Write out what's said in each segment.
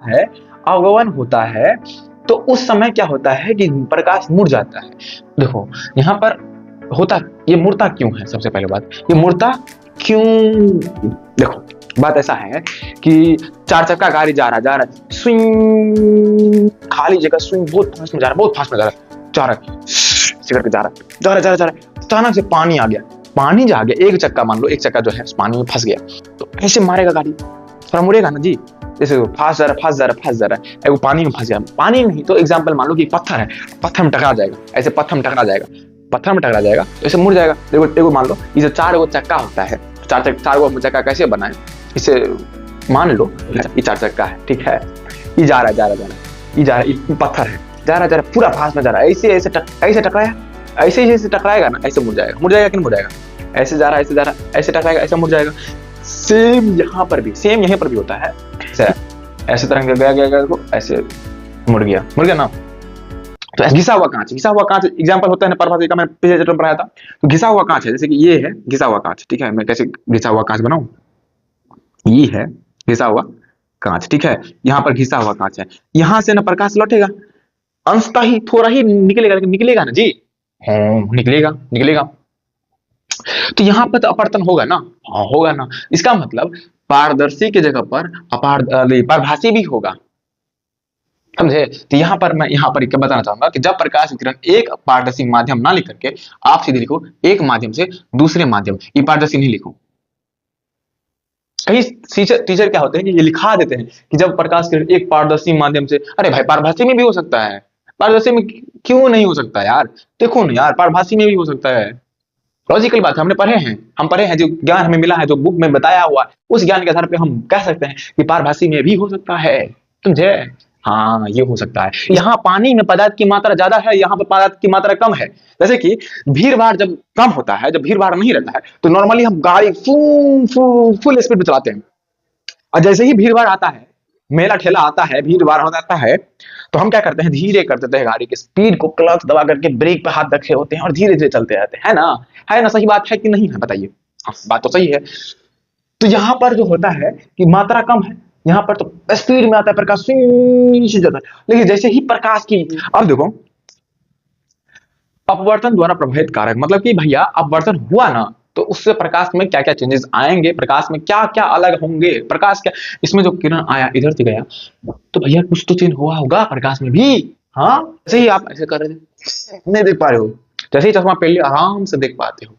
है, अवगमन होता है, तो उस समय क्या होता है कि प्रकाश मुड़ जाता है। देखो यहाँ पर होता, ये मुड़ता क्यों है? सबसे पहले बात, ये मुड़ता क्यों? देखो बात ऐसा है कि चार चक्का गाड़ी जा रहा है, स्विंग, खाली जगह स्विंग, बहुत फास्ट में जा रहा है, बहुत फास्ट में जा रहा है, सिगरेट जा रहा है, अचानक से पानी आ गया, पानी जा गया, एक चक्का मान लो, एक चक्का जो है पानी में फंस गया, तो कैसे मारेगा गाड़ी? थोड़ा मुड़ेगा ना जी। जैसे फास्ट जा रहा है, वो पानी में फंस गया, पानी नहीं तो एग्जाम्पल मान लो कि पत्थर है, पत्थर में टकरा जाएगा, ऐसे पत्थर में टकरा जाएगा तो ऐसे मुड़ जाएगा। देखो मान लो ये जो चार गो चक्का होता है, चार गो चक्का कैसे बनाए, इसे मान लो ये चार चक्का है, ठीक है, ये जा रहा है, ये पत्थर है, जा रहा है, पूरा फास्ट में जा रहा है, ऐसे टकराया, ऐसे टकराएगा ना, ऐसे मुड़ जाएगा कि नहीं मुड़ जाएगा? ऐसे जा रहा है, ऐसे टकराएगा, ऐसे मुड़ जाएगा। सेम यहाँ पर भी होता है, ऐसे तरह गया तो ऐसे मुड़ गया ना। तो घिसा हुआ कांच एग्जांपल होता है ना, परिभाषा का मैंने पिछले चैप्टर में पढ़ाया था। तो घिसा हुआ कांच है, जैसे कि ये है घिसा हुआ कांच, ठीक है, मैं कैसे घिसा हुआ कांच बनाऊं? ये है घिसा हुआ कांच, ठीक है, यहाँ पर घिसा हुआ कांच है, यहाँ से ना प्रकाश लौटेगा, अंशतः ही थोड़ा ही निकलेगा, लेकिन निकलेगा ना जी, निकलेगा। तो यहाँ पर तो अपवर्तन होगा ना, हाँ होगा ना। इसका मतलब पारदर्शी की जगह पर पारभासी भी होगा, समझे? तो यहाँ पर मैं क्या बताना चाहूंगा कि जब प्रकाश विकिरण एक पारदर्शी माध्यम ना लिख करके आप सीधे लिखो एक माध्यम से दूसरे माध्यम, ये पारदर्शी नहीं लिखो। कई टीचर क्या होते हैं कि ये लिखा देते हैं कि जब प्रकाश किरण एक पारदर्शी माध्यम से, अरे भाई पारभासी में भी हो सकता है, पारदर्शी में क्यों नहीं हो सकता यार? देखो ना यार, पारभासी में भी हो सकता है, लॉजिकल बात है, हम पढ़े हैं, जो ज्ञान हमें मिला है, जो बुक में बताया हुआ, उस ज्ञान के आधार पर हम कह सकते हैं कि पारभासी में भी हो सकता है, समझे? हाँ ये हो सकता है। यहाँ पानी में पदार्थ की मात्रा ज्यादा है, यहाँ पर पदार्थ की मात्रा कम है। जैसे कि भीड़ भाड़ जब कम होता है, जब भीड़ भाड़ नहीं रहता है, तो नॉर्मली हम गाड़ी फुल स्पीड पे चलाते हैं, और जैसे ही भीड़ भाड़ आता है, मेला ठेला आता है, भीड़ भाड़ हो जाता है, तो हम क्या करते हैं, धीरे कर देते हैं गाड़ी की स्पीड को, क्लच दबा करके ब्रेक पे हाथ रखे होते हैं और धीरे धीरे चलते रहते हैं, है ना? सही बात है कि नहीं है, बताइए। हाँ, बात तो सही है। तो यहाँ पर जो होता है कि मात्रा कम है, यहाँ पर तो स्पीड में आता है प्रकाश, जाता है, लेकिन जैसे ही प्रकाश की, अब देखो अपवर्तन द्वारा प्रभावित कारक, मतलब कि भैया अपवर्तन हुआ ना, तो उससे प्रकाश में क्या क्या चेंजेस आएंगे, प्रकाश में क्या क्या अलग होंगे, प्रकाश क्या, इसमें जो किरण आया इधर से गया, तो भैया कुछ तो चेंज हुआ होगा प्रकाश में भी। हाँ जैसे ही आप ऐसे कर रहे थे, नहीं देख पा रहे हो, जैसे ही चश्मा पहन लिया आराम से देख पाते हो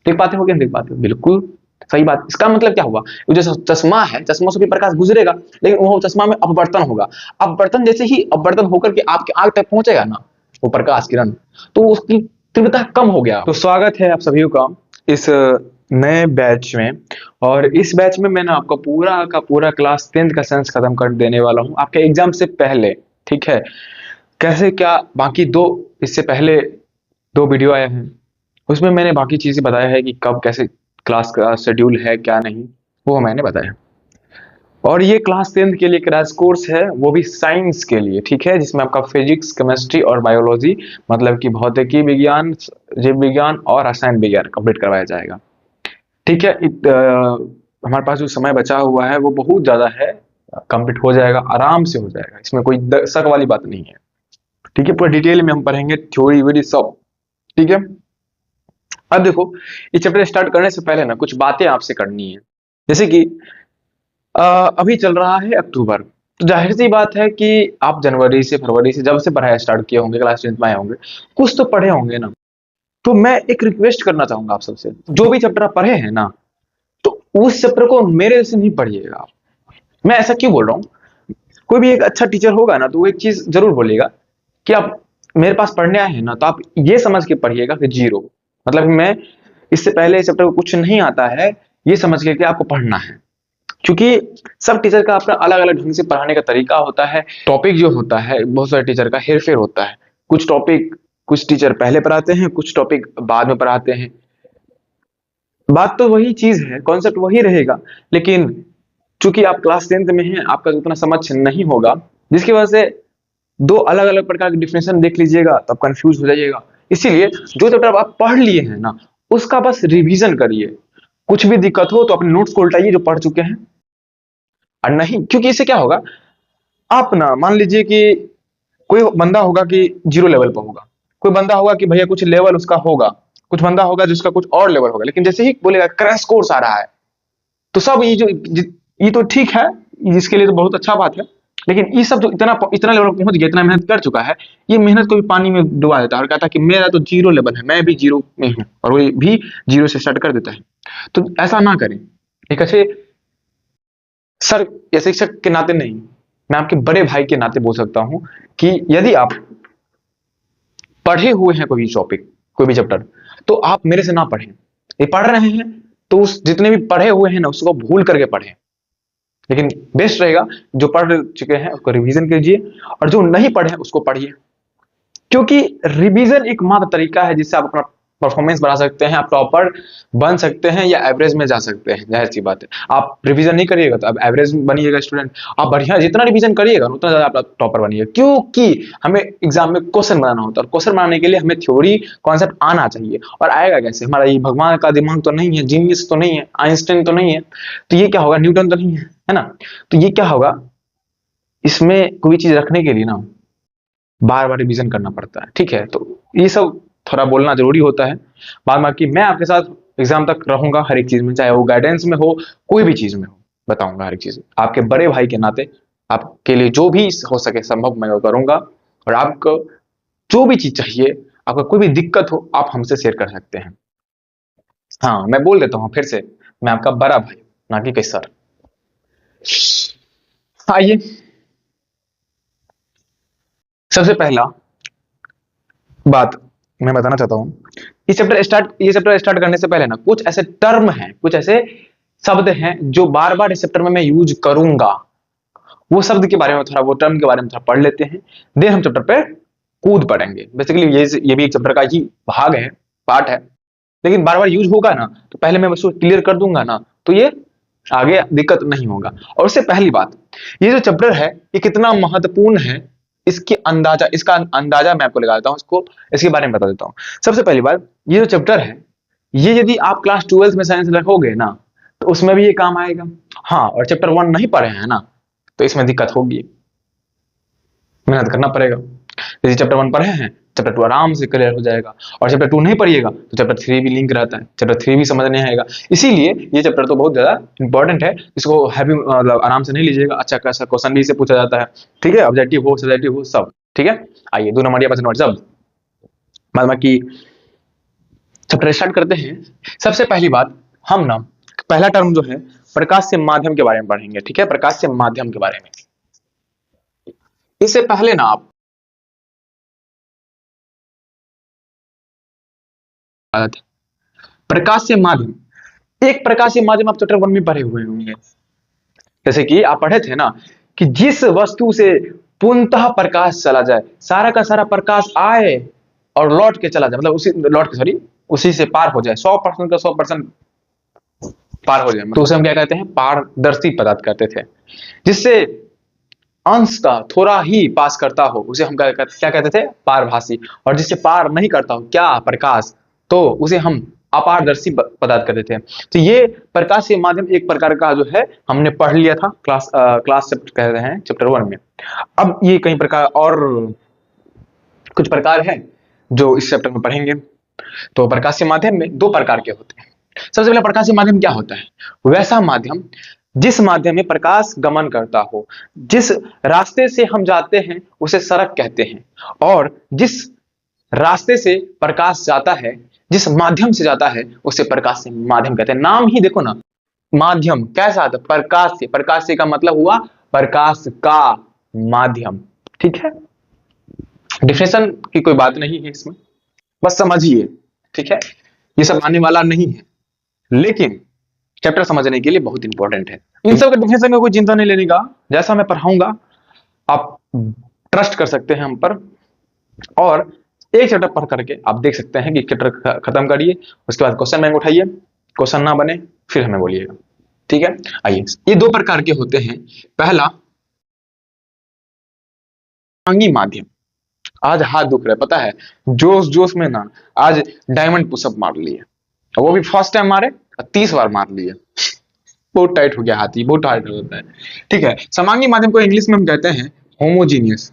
कि नहीं देख पाते हो? बिल्कुल सही बात। इसका मतलब क्या हुआ, जो चश्मा है, चश्मा से भी प्रकाश गुजरेगा, लेकिन वो चश्मा में अपवर्तन होगा, अपवर्तन जैसे ही अपवर्तन होकर के आपके आंख तक पहुंचेगा ना वो प्रकाश किरण, तो उसकी तीव्रता कम हो गया। तो स्वागत है आप सभी का इस नए बैच में, और इस बैच में मैंने आपका पूरा का पूरा क्लास 10th का साइंस खत्म कर देने वाला हूँ आपके एग्जाम से पहले, ठीक है? कैसे क्या, बाकी इससे पहले 2 वीडियो आए हैं, उसमें मैंने बाकी चीजें बताया है कि कब कैसे क्लास का शेड्यूल है क्या नहीं, वो मैंने बताया। और ये क्लास 10th के लिए क्रैश कोर्स है, वो भी साइंस के लिए, ठीक है, जिसमें आपका फिजिक्स, केमिस्ट्री और बायोलॉजी, मतलब कि भौतिकी विज्ञान, जीव विज्ञान और रसायन विज्ञान कंप्लीट करवाया जाएगा, ठीक है? हमारे पास जो समय बचा हुआ है वो बहुत ज्यादा है, कंप्लीट हो जाएगा, आराम से हो जाएगा, इसमें कोई शक वाली बात नहीं है, ठीक है? पूरा डिटेल में हम पढ़ेंगे, थ्योरी वीडी सब, ठीक है? अब देखो ये चैप्टर स्टार्ट करने से पहले ना कुछ बातें आपसे करनी है, जैसे कि अभी चल रहा है अक्टूबर, तो जाहिर सी बात है कि आप जनवरी से फरवरी से जब से पढ़ाई स्टार्ट किए होंगे, क्लास 10th में आए होंगे, कुछ तो पढ़े होंगे ना। तो मैं एक रिक्वेस्ट करना चाहूंगा आप सबसे, जो भी चैप्टर आप पढ़े हैं ना, तो उस चैप्टर को मेरे से नहीं पढ़िएगा। मैं ऐसा क्यों बोल रहा हूँ, कोई भी एक अच्छा टीचर होगा ना, तो वो एक चीज जरूर बोलेगा कि आप मेरे पास पढ़ने आए हैं ना, तो आप ये समझ के पढ़िएगा कि जीरो, मतलब मैं इससे पहले इस चैप्टर को कुछ नहीं आता है, ये समझ के कि आपको पढ़ना है, क्योंकि सब टीचर का अपना अलग अलग ढंग से पढ़ाने का तरीका होता है। टॉपिक जो होता है बहुत सारे टीचर का हेरफेर होता है, कुछ टॉपिक कुछ टीचर पहले पढ़ाते हैं, कुछ टॉपिक बाद में पढ़ाते हैं। बात तो वही चीज है, कॉन्सेप्ट वही रहेगा, लेकिन चूंकि आप क्लास 10th में हैं, आपका उतना समझ नहीं होगा, जिसकी वजह से 2 अलग अलग प्रकार की डिफिनेशन देख लीजिएगा तो आप कंफ्यूज हो जाइएगा। इसीलिए जो चैप्टर आप पढ़ लिए हैं ना, उसका बस रिवीजन करिए, कुछ भी दिक्कत हो तो अपने नोट्स को उल्टाइए जो पढ़ चुके हैं, और नहीं, क्योंकि इससे क्या होगा, आप ना मान लीजिए कि कोई बंदा होगा कि जीरो लेवल पर होगा, कोई बंदा होगा कि भैया कुछ लेवल उसका होगा, कुछ बंदा होगा जिसका कुछ और लेवल होगा, लेकिन जैसे ही बोलेगा क्रैश कोर्स आ रहा है, तो सब ये तो ठीक है, इसके लिए तो बहुत अच्छा बात है, लेकिन ये सब जो इतना इतना लेवल पहुंच गया, इतना मेहनत कर चुका है, ये मेहनत को भी पानी में डुबा देता है और कहता है कि मेरा तो जीरो लेवल है, मैं भी जीरो में हूँ, और वो भी जीरो से स्टार्ट कर देता है। तो ऐसा ना करें। एक अच्छे सर या शिक्षक के नाते नहीं, मैं आपके बड़े भाई के नाते बोल सकता हूं कि यदि आप पढ़े हुए हैं कोई टॉपिक, कोई भी चैप्टर, तो आप मेरे से ना पढ़ें। ये पढ़ रहे हैं तो उस जितने भी पढ़े हुए हैं ना उसको भूल करके पढ़ें, लेकिन बेस्ट रहेगा जो पढ़ चुके हैं उसको रिवीजन कीजिए, और जो नहीं पढ़े हैं उसको पढ़िए, क्योंकि रिवीजन एक मात्र तरीका है जिससे आप अपना परफॉर्मेंस बढ़ा सकते हैं, आप टॉपर बन सकते हैं या एवरेज में जा सकते हैं। जाहिर सी बात है, आप रिवीजन नहीं करिएगा तो आप एवरेज बनिएगा स्टूडेंट, आप बढ़िया जितना रिवीजन करिएगा उतना ज्यादा आप टॉपर बनिएगा, क्योंकि हमें एग्जाम में क्वेश्चन बनाना होता है, और क्वेश्चन बनाने के लिए हमें थ्योरी कॉन्सेप्ट आना चाहिए, और आएगा कैसे? हमारा ये भगवान का दिमाग तो नहीं है, जीनियस तो नहीं है, आइंस्टाइन तो नहीं है, तो ये क्या होगा, न्यूटन तो नहीं है ना, तो ये क्या होगा, इसमें कोई चीज रखने के लिए ना बार बार रिवीजन करना पड़ता है। ठीक है, तो ये सब थोड़ा बोलना जरूरी होता है। बाद बाकी मैं आपके साथ एग्जाम तक रहूंगा हर एक चीज में, चाहे वो गाइडेंस में हो, कोई भी चीज में हो, बताऊंगा हर एक चीज आपके बड़े भाई के नाते। आपके लिए जो भी हो सके संभव मैं वो करूंगा, और आपको जो भी चीज चाहिए, आपको कोई भी दिक्कत हो, आप हमसे शेयर कर सकते हैं। हाँ, मैं बोल देता हूँ फिर से, मैं आपका बड़ा भाई, ना कि कोई सर। आइए, सबसे पहला बात मैं बताना चाहता हूं, ये चैप्टर स्टार्ट करने से पहले ना कुछ ऐसे टर्म हैं, कुछ ऐसे शब्द हैं जो बार बार इस चैप्टर में मैं यूज करूंगा, वो शब्द के बारे में थोड़ा, वो टर्म के बारे में थोड़ा पढ़ लेते हैं, देन हम चैप्टर पे कूद पड़ेंगे। बेसिकली ये भी एक चैप्टर का ही भाग है, पार्ट है, लेकिन बार बार यूज होगा ना, तो पहले मैं उसको क्लियर कर दूंगा ना, तो ये आगे दिक्कत नहीं होगा। और उससे पहली बात, ये जो चैप्टर है ये कितना महत्वपूर्ण है, इसका अंदाजा मैं आपको लगा देता हूं, इसके बारे में बता देता हूं। सबसे पहली बात, ये जो चैप्टर है, ये यदि आप क्लास 12 में साइंस रखोगे ना, तो उसमें भी ये काम आएगा। हाँ, और चैप्टर 1 नहीं पढ़े हैं ना, तो इसमें दिक्कत होगी, मेहनत करना पड़ेगा। यदि चैप्टर 1 पढ़े हैं, चैप्टर 2 आराम से क्लियर हो जाएगा, और चैप्टर 2 नहीं पढ़िएगा तो चैप्टर 3 भी लिंक रहता है, चैप्टर 3 भी समझ नहीं आएगा। इसीलिए ये चैप्टर तो बहुत ज्यादा इंपॉर्टेंट है, इसको हैवी मतलब आराम से नहीं लीजिएगा, अच्छा खासा क्वेश्चन भी इसे पूछा जाता है। ठीक है, ऑब्जेक्टिव हो, सब्जेक्टिव हो, सब ठीक है। आइए 2 नंबर या 5 नंबर सब बाद बाकी चैप्टर स्टार्ट करते हैं। सबसे पहली बात, हम ना पहला टर्म जो है प्रकाश से माध्यम के बारे में पढ़ेंगे। ठीक है, प्रकाश से माध्यम के बारे में। इससे पहले ना आप प्रकाश से माध्यम, एक प्रकाश से माध्यम आप चैप्टर 1 में पढ़े हुए होंगे, जैसे कि आप पढ़े थे ना कि जिस वस्तु से पूर्णतः प्रकाश चला जाए, सारा का सारा प्रकाश आए और लौट के चला जाए, मतलब उसी से पार हो जाए, 100% का 100% पार हो जाए, तो उसे हम क्या कहते हैं, पारदर्शी पदार्थ कहते थे। जिससे अंश का थोड़ा ही पास करता हो उसे हम क्या कहते थे, पारभासी। और जिससे पार नहीं करता हो क्या, प्रकाश, तो उसे हम अपारदर्शी पदार्थ कहते थे। तो ये प्रकाश के माध्यम एक प्रकार का जो है हमने पढ़ लिया था क्लास चैप्टर कह रहे हैं चैप्टर 1 में। अब ये कई प्रकार और कुछ प्रकार है जो इस चैप्टर में पढ़ेंगे। तो प्रकाश के माध्यम में 2 प्रकार के होते हैं। सबसे पहले प्रकाश के माध्यम क्या होता है, वैसा माध्यम जिस माध्यम में प्रकाश गमन करता हो, जिस रास्ते से हम जाते हैं उसे सड़क कहते हैं, और जिस रास्ते से प्रकाश जाता है, जिस माध्यम से जाता है उसे प्रकाश से माध्यम कहते हैं। नाम ही देखो ना, माध्यम कैसा आता है, प्रकाश से का मतलब हुआ प्रकाश का माध्यम। ठीक है, डिफिनेशन की कोई बात नहीं है इसमें, बस समझिए। ठीक है, ये सब आने वाला नहीं है, लेकिन चैप्टर समझने के लिए बहुत इंपॉर्टेंट है। इन सब के डिफिनेशन में कोई चिंता नहीं लेने का, जैसा मैं पढ़ाऊंगा आप ट्रस्ट कर सकते हैं हम पर, और एक चैप्टर पढ़ करके आप देख सकते हैं कि चैप्टर खत्म करिए, उसके बाद क्वेश्चन बैंक उठाइए, क्वेश्चन ना बने फिर हमें बोलिएगा। ठीक है, आइए, ये 2 प्रकार के होते हैं। पहला अंगी माध्यम, आज हाथ दुख रहा है पता है, जोश जोश में ना आज डायमंड पुशअप मार लिए, वो भी फर्स्ट टाइम मारे 30 बार मार लिए, बहुत टाइट हो गया हाथी, बहुत टाइट होता है। ठीक है, समांगी माध्यम को इंग्लिश में हम कहते हैं होमोजीनियस,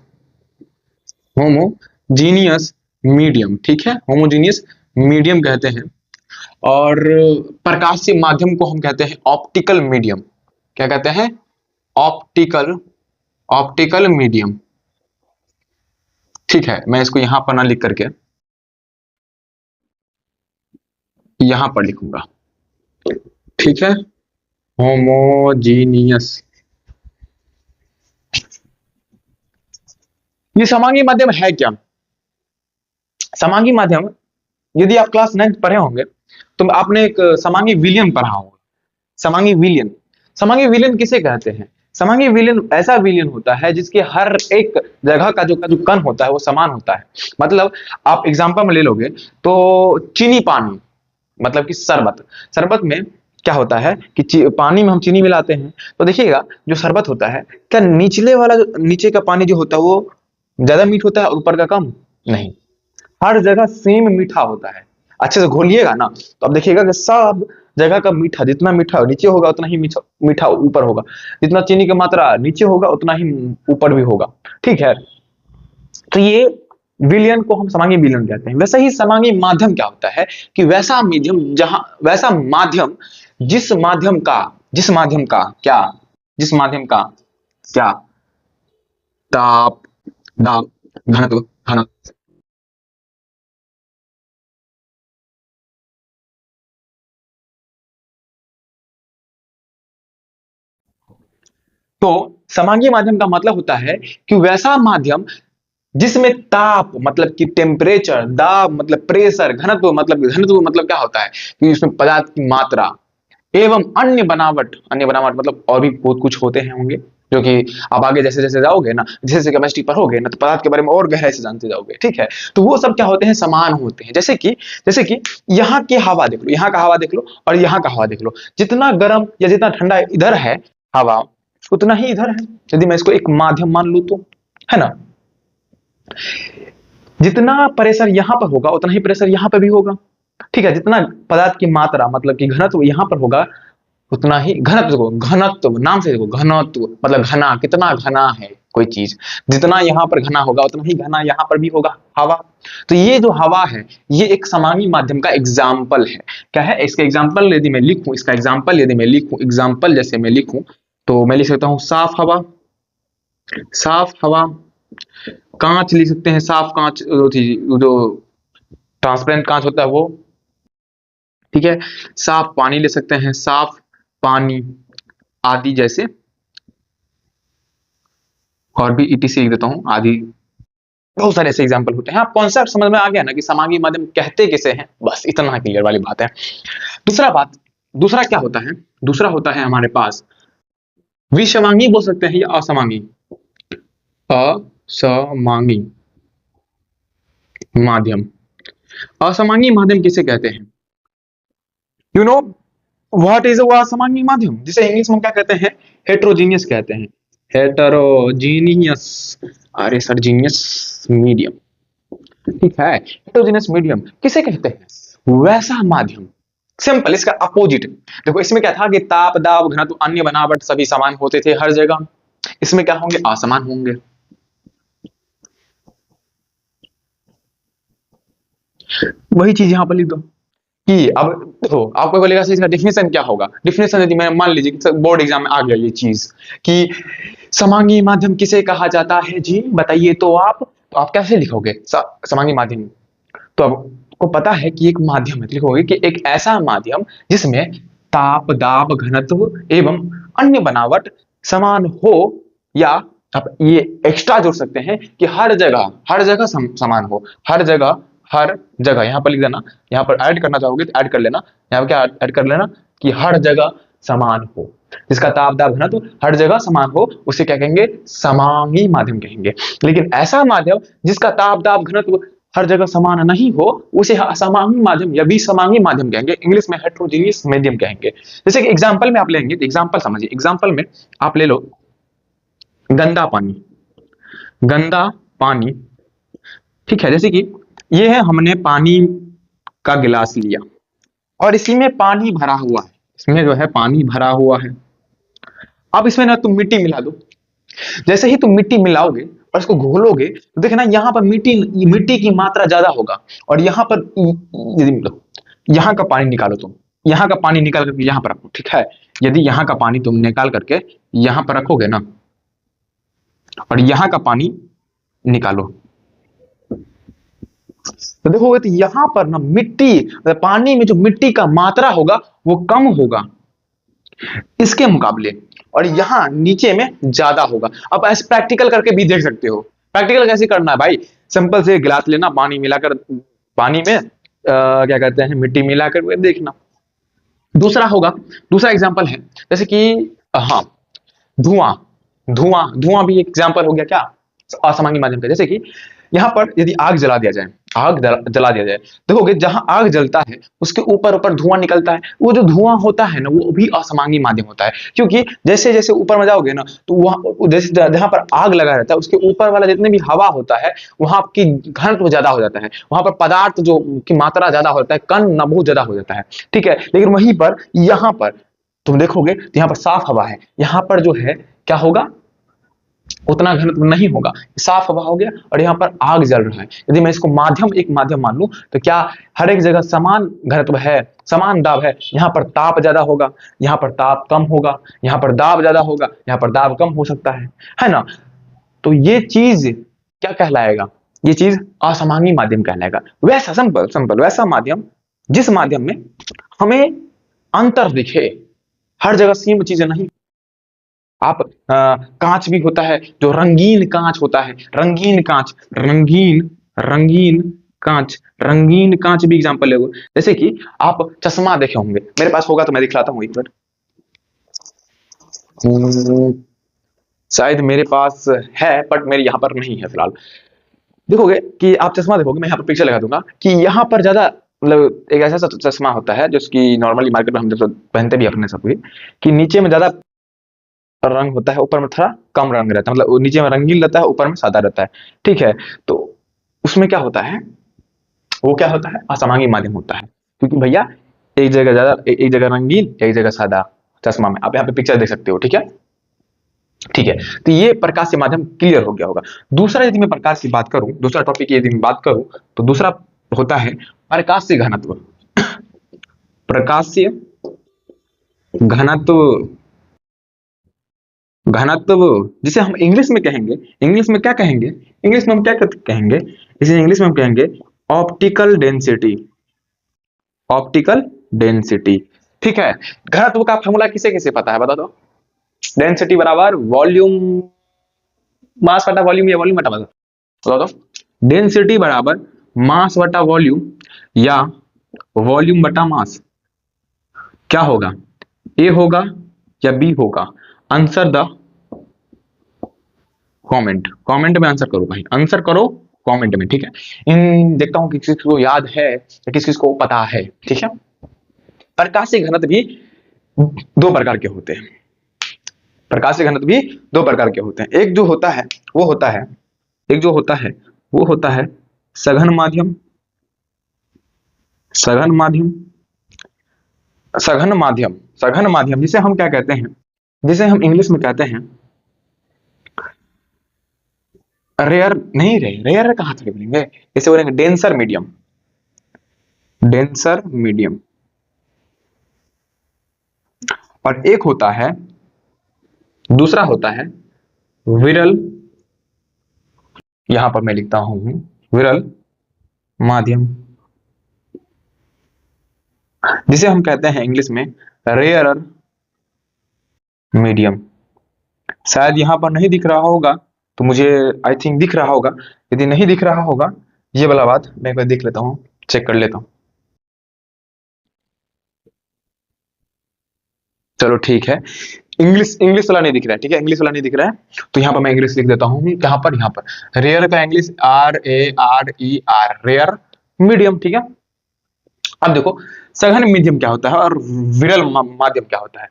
होमोजीनियस मीडियम, ठीक है, होमोजीनियस मीडियम कहते हैं। और प्रकाशीय माध्यम को हम कहते हैं ऑप्टिकल मीडियम। क्या कहते हैं? Optical, optical medium. ठीक है, मैं इसको यहां पर ना लिख करके यहां पर लिखूंगा, ठीक है, होमोजीनियस। ये समांगी माध्यम है क्या? समांगी माध्यम, यदि आप क्लास 9 पढ़े होंगे तो आपने एक समांगी विलयन पढ़ा होगा। समांगी विलयन, समांगी विलयन किसे कहते हैं? समांगी विलयन ऐसा विलयन होता है जिसके हर एक जगह का जो कण होता है वो समान होता है। मतलब आप एग्जांपल में ले लोगे तो चीनी पानी, मतलब कि शरबत, शरबत में क्या होता है कि पानी में हम चीनी मिलाते हैं, तो देखिएगा जो शरबत होता है, क्या निचले वाला नीचे का पानी जो होता है वो ज्यादा मीठ होता है और ऊपर का कम? नहीं, हर जगह सेम मीठा होता है। अच्छे से घोलिएगा ना तो आप देखिएगा कि सब जगह का मीठा, जितना मीठा नीचे होगा उतना ही मीठा मीठा ऊपर होगा, जितना चीनी की मात्रा नीचे होगा उतना ही ऊपर भी होगा। ठीक है, तो ये विलयन को हम समांगी विलयन कहते हैं। वैसे ही समांगी माध्यम क्या होता है कि वैसा मीडियम जहां, वैसा माध्यम जिस माध्यम का क्या, जिस माध्यम का क्या ताप, दाब, घनत्व, घनत्व। तो समांगी माध्यम का मतलब होता है कि वैसा माध्यम जिसमें ताप मतलब कि टेम्परेचर, दाब मतलब प्रेशर, घनत्व मतलब क्या होता है कि उसमें पदार्थ की मात्रा एवं अन्य बनावट मतलब और भी बहुत कुछ होते हैं होंगे, जो कि आप आगे जैसे जैसे जाओगे ना, जैसे जैसे केमिस्ट्री पढ़ोगे ना, तो पदार्थ के बारे में और गहराई से जानते जाओगे। ठीक है, तो वो सब क्या होते हैं? समान होते हैं। जैसे कि यहाँ की हवा देख लो, यहाँ का हवा देख लो और यहाँ का हवा देख लो, जितना गर्म या जितना ठंडा इधर है हवा, उतना ही इधर है। यदि मैं इसको एक माध्यम मान लू तो, है ना, जितना प्रेशर यहां पर होगा उतना ही प्रेशर यहां पर भी होगा। ठीक है, जितना पदार्थ की मात्रा मतलब कि घनत्व यहां पर होगा उतना ही घनत्व, घनत्व नाम से देखो, घनत्व मतलब घना, कितना घना है कोई चीज, जितना यहाँ पर घना होगा उतना ही घना यहाँ पर भी होगा हवा। तो ये जो हवा है ये एक समांगी माध्यम का एग्जाम्पल है। क्या है इसका एग्जाम्पल? यदि मैं लिखूं इसका एग्जाम्पल, यदि मैं लिखूं एग्जाम्पल जैसे मैं लिखूं तो मैं लिख सकता हूं साफ हवा, साफ हवा। कांच लिख सकते हैं, साफ कांच, जो ट्रांसपेरेंट कांच होता है वो। ठीक है, साफ पानी ले सकते हैं, साफ पानी आदि जैसे, और भी ईटीसी लिख देता हूं आदि, बहुत सारे ऐसे एग्जांपल होते हैं। आप कॉन्सेप्ट समझ में आ गया ना कि समांगी माध्यम कहते किसे हैं, बस इतना क्लियर वाली बात है। दूसरा क्या होता है? दूसरा होता है हमारे पास विसमांगी बोल सकते हैं या असमांगी, असमांगी माध्यम। असमांगी माध्यम किसे कहते हैं? यू नो व्हाट इज असमांगी माध्यम, जिसे इंग्लिश में क्या कहते हैं? हेट्रोजीनियस कहते हैं, हेट्रोजीनियस, अरे सर जीनियस मीडियम। ठीक है, हेट्रोजीनियस मीडियम किसे कहते हैं? वैसा माध्यम, सिंपल इसका अपोजिट। देखो इसमें क्या था कि ताप, दाब, घनत्व, अन्य बनावट सभी समान होते थे हर जगह, इसमें क्या होंगे? असमान होंगे। वही चीज यहां पर लिख दो कि अब देखो आपको बोलेगा इसका डिफिनेशन क्या होगा। डिफिनेशन यदि मैं मान लीजिए कि बोर्ड एग्जाम में आ गया ये चीज कि समांगी माध्यम किसे कहा जाता है जी बताइए, तो आप कैसे लिखोगे समांगी माध्यम? तो आपको पता है कि एक माध्यम है, लिखोगे कि एक ऐसा माध्यम जिसमें ताप, दाब, घनत्व एवं अन्य बनावट समान हो, या आप ये एक्स्ट्रा जोड़ सकते हैं कि हर जगह समान हो, हर जगह यहाँ पर लिख देना। यहाँ पर ऐड करना चाहोगे तो ऐड कर लेना, यहाँ पर क्या ऐड कर लेना कि हर जगह समान हो, जिसका ताप, दाब, घनत्व हर जगह समान हो उसे क्या कहेंगे? समांगी माध्यम कहेंगे। लेकिन ऐसा माध्यम जिसका ताप, दाब, घनत्व हर जगह समान नहीं हो उसे असमांगी माध्यम या विसमांगी माध्यम कहेंगे, इंग्लिश में हेट्रोजीनियस मीडियम कहेंगे। जैसे कि एग्जांपल में आप लेंगे तो एग्जांपल समझिए, एग्जांपल में आप ले लो गंदा पानी, गंदा पानी। ठीक है, जैसे कि ये है, हमने पानी का गिलास लिया और इसी में पानी भरा हुआ है, इसमें जो है पानी भरा हुआ है। अब इसमें ना तुम मिट्टी मिला दो, जैसे ही तुम मिट्टी मिलाओगे और इसको घोलोगे तो देखना यहाँ पर मिट्टी मिट्टी की मात्रा ज्यादा होगा, और यहाँ पर यहाँ का पानी निकालो तुम, यहाँ का पानी निकाल करके यहाँ पर रखो, ठीक है। यदि यहाँ का पानी तुम निकाल करके यहाँ पर रखोगे ना, और यहाँ का पानी निकालो, तो देखोगे तो यहाँ पर ना मिट्टी, पानी में जो मिट्टी का मात्रा होगा वो कम होगा इसके मुकाबले, और यहाँ नीचे में ज्यादा होगा। अब ऐसे प्रैक्टिकल करके भी देख सकते हो। प्रैक्टिकल कैसे करना है भाई, सिंपल से गिलास लेना, पानी मिलाकर, पानी में क्या कहते हैं मिट्टी मिलाकर देखना। दूसरा होगा, दूसरा एग्जांपल है जैसे कि हाँ, धुआं धुआं धुआं भी एक एग्जांपल हो गया क्या, असामान्य माध्यम का। जैसे कि यहाँ पर यदि आग जला दिया जाए, आग जला दिया जाए, देखोगे जहां आग जलता है उसके ऊपर ऊपर धुआं निकलता है, वो जो धुआं होता है ना वो भी असामान्य माध्यम होता है, क्योंकि जैसे जैसे ऊपर में जाओगे ना तो वहां जैसे जहां पर आग लगा रहता है उसके ऊपर वाला जितने भी हवा होता है वहां की घनत्व ज्यादा हो जाता है, वहां पर पदार्थ जो की मात्रा ज्यादा होता है, कण ना बहुत ज्यादा हो जाता है, ठीक है। लेकिन वहीं पर यहाँ पर तुम देखोगे तो यहाँ पर साफ हवा है, यहाँ पर जो है क्या होगा, उतना घनत्व नहीं होगा, साफ हवा हो गया और यहाँ पर आग जल रहा है। यदि मैं इसको माध्यम, एक माध्यम मान लूं तो क्या हर एक जगह समान घनत्व है, समान दाब है, यहाँ पर ताप ज्यादा होगा, यहाँ पर ताप कम होगा, यहाँ पर दाब ज्यादा होगा, यहाँ पर दाब कम हो सकता है ना। तो ये चीज क्या कहलाएगा, ये चीज असामान्य माध्यम कहलाएगा। वैसा सिंपल सिंपल वैसा माध्यम जिस माध्यम में हमें अंतर दिखे, हर जगह सेम चीजें नहीं। आप कांच भी होता है जो रंगीन कांच होता है, रंगीन कांच, रंगीन रंगीन कांच, रंगीन कांच भी एग्जांपल ले। जैसे कि आप चश्मा देखे होंगे, मेरे पास होगा तो मैं दिखलाता हूँ एक मिनट। शायद मेरे पास है बट मेरे यहाँ पर नहीं है फिलहाल। देखोगे कि आप चश्मा देखोगे, मैं यहाँ पर पिक्चर लगा दूंगा कि यहाँ पर ज्यादा, मतलब एक ऐसा चश्मा होता है जो कि नॉर्मली मार्केट में हम जब पहनते भी अपने सब कि नीचे में ज्यादा रंग होता है, ऊपर में थोड़ा कम रंग रहता है, मतलब नीचे में रंगीन रहता है, ऊपर में सादा रहता है, ठीक है। तो उसमें क्या होता है, वो क्या होता है, असामान्य माध्यम होता है, क्योंकि भैया एक जगह ज्यादा, एक जगह रंगीन, एक जगह सादा चश्मा में, आप यहाँ पे पिक्चर देख सकते हो, ठीक है। ठीक है, तो ये प्रकाश से माध्यम क्लियर हो गया होगा। दूसरा यदि मैं प्रकाश की बात करूं, दूसरा टॉपिक यदि मैं बात करूं तो दूसरा होता है प्रकाश से घनत्व। प्रकाश से घनत्व, घनत्व जिसे हम इंग्लिश में कहेंगे, इंग्लिश में क्या कहेंगे, इंग्लिश में हम क्या कहेंगे, इसे इंग्लिश में हम कहेंगे ऑप्टिकल डेंसिटी, ऑप्टिकल डेंसिटी, ठीक है। घनत्व का फॉर्मूला किसे किसे पता है बता दो। डेंसिटी बराबर वॉल्यूम, मास बटा वॉल्यूम, या वॉल्यूम बटा मास, बता दो। डेंसिटी बराबर मास बटा वॉल्यूम या वॉल्यूम बटा मास, क्या होगा, ए होगा या बी होगा। आंसर द कमेंट, कमेंट में आंसर करो भाई, आंसर करो कमेंट में, ठीक है। इन देखता हूं कि किसी को याद है या किसी को पता है, ठीक है। प्रकाशीय घनत्व भी दो प्रकार के होते हैं, प्रकाशीय घनत्व भी दो प्रकार के होते हैं। एक जो होता है वो होता है, एक जो होता है वो होता है सघन माध्यम, सघन माध्यम, सघन माध्यम, सघन माध्यम जिसे हम क्या कहते हैं, जिसे हम इंग्लिश में कहते हैं रेयर, नहीं रे रेयर कहां से बोलेंगे, इसे बोलेंगे डेंसर मीडियम, डेंसर मीडियम। और एक होता है, दूसरा होता है विरल, यहां पर मैं लिखता हूं विरल माध्यम, जिसे हम कहते हैं इंग्लिश में रेयर मीडियम। शायद यहां पर नहीं दिख रहा होगा तो मुझे आई थिंक दिख रहा होगा, यदि नहीं दिख रहा होगा ये वाला बात मैं एक बार देख लेता हूं, चेक कर लेता हूं। चलो ठीक है, इंग्लिश, इंग्लिश वाला नहीं दिख रहा है, ठीक है, इंग्लिश वाला नहीं दिख रहा है तो यहाँ पर मैं इंग्लिश लिख देता हूँ। कहां पर, यहाँ पर रेयर का इंग्लिश RARER, रेयर मीडियम, ठीक है। अब देखो सघन मीडियम क्या होता है और विरल माध्यम क्या होता है,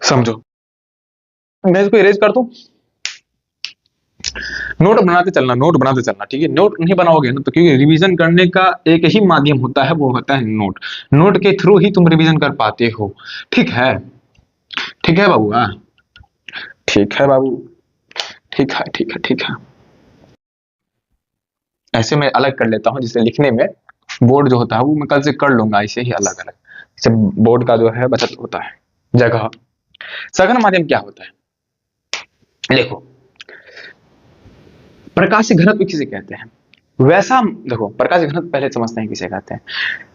समझो। मैं इसको इरेज कर दूं, नोट बनाते चलना, नोट बनाते चलना, ठीक है। नोट नहीं बनाओगे ना तो, क्योंकि रिवीजन करने का एक ही माध्यम होता है, वो होता है नोट, नोट के थ्रू ही तुम रिवीजन कर पाते हो, ठीक है। ठीक है बाबू, हाँ ठीक है बाबू। ठीक है, ठीक है, ठीक है। ऐसे मैं अलग कर लेता हूँ, जिससे लिखने में बोर्ड जो होता है वो मैं कल से कर लूंगा, ऐसे ही अलग अलग। जैसे बोर्ड का जो है बचत होता है जगह। सघन माध्यम क्या होता है? देखो, प्रकाश घनत्व किसे कहते हैं? वैसा, देखो प्रकाश घनत्व पहले समझते हैं किसे कहते हैं।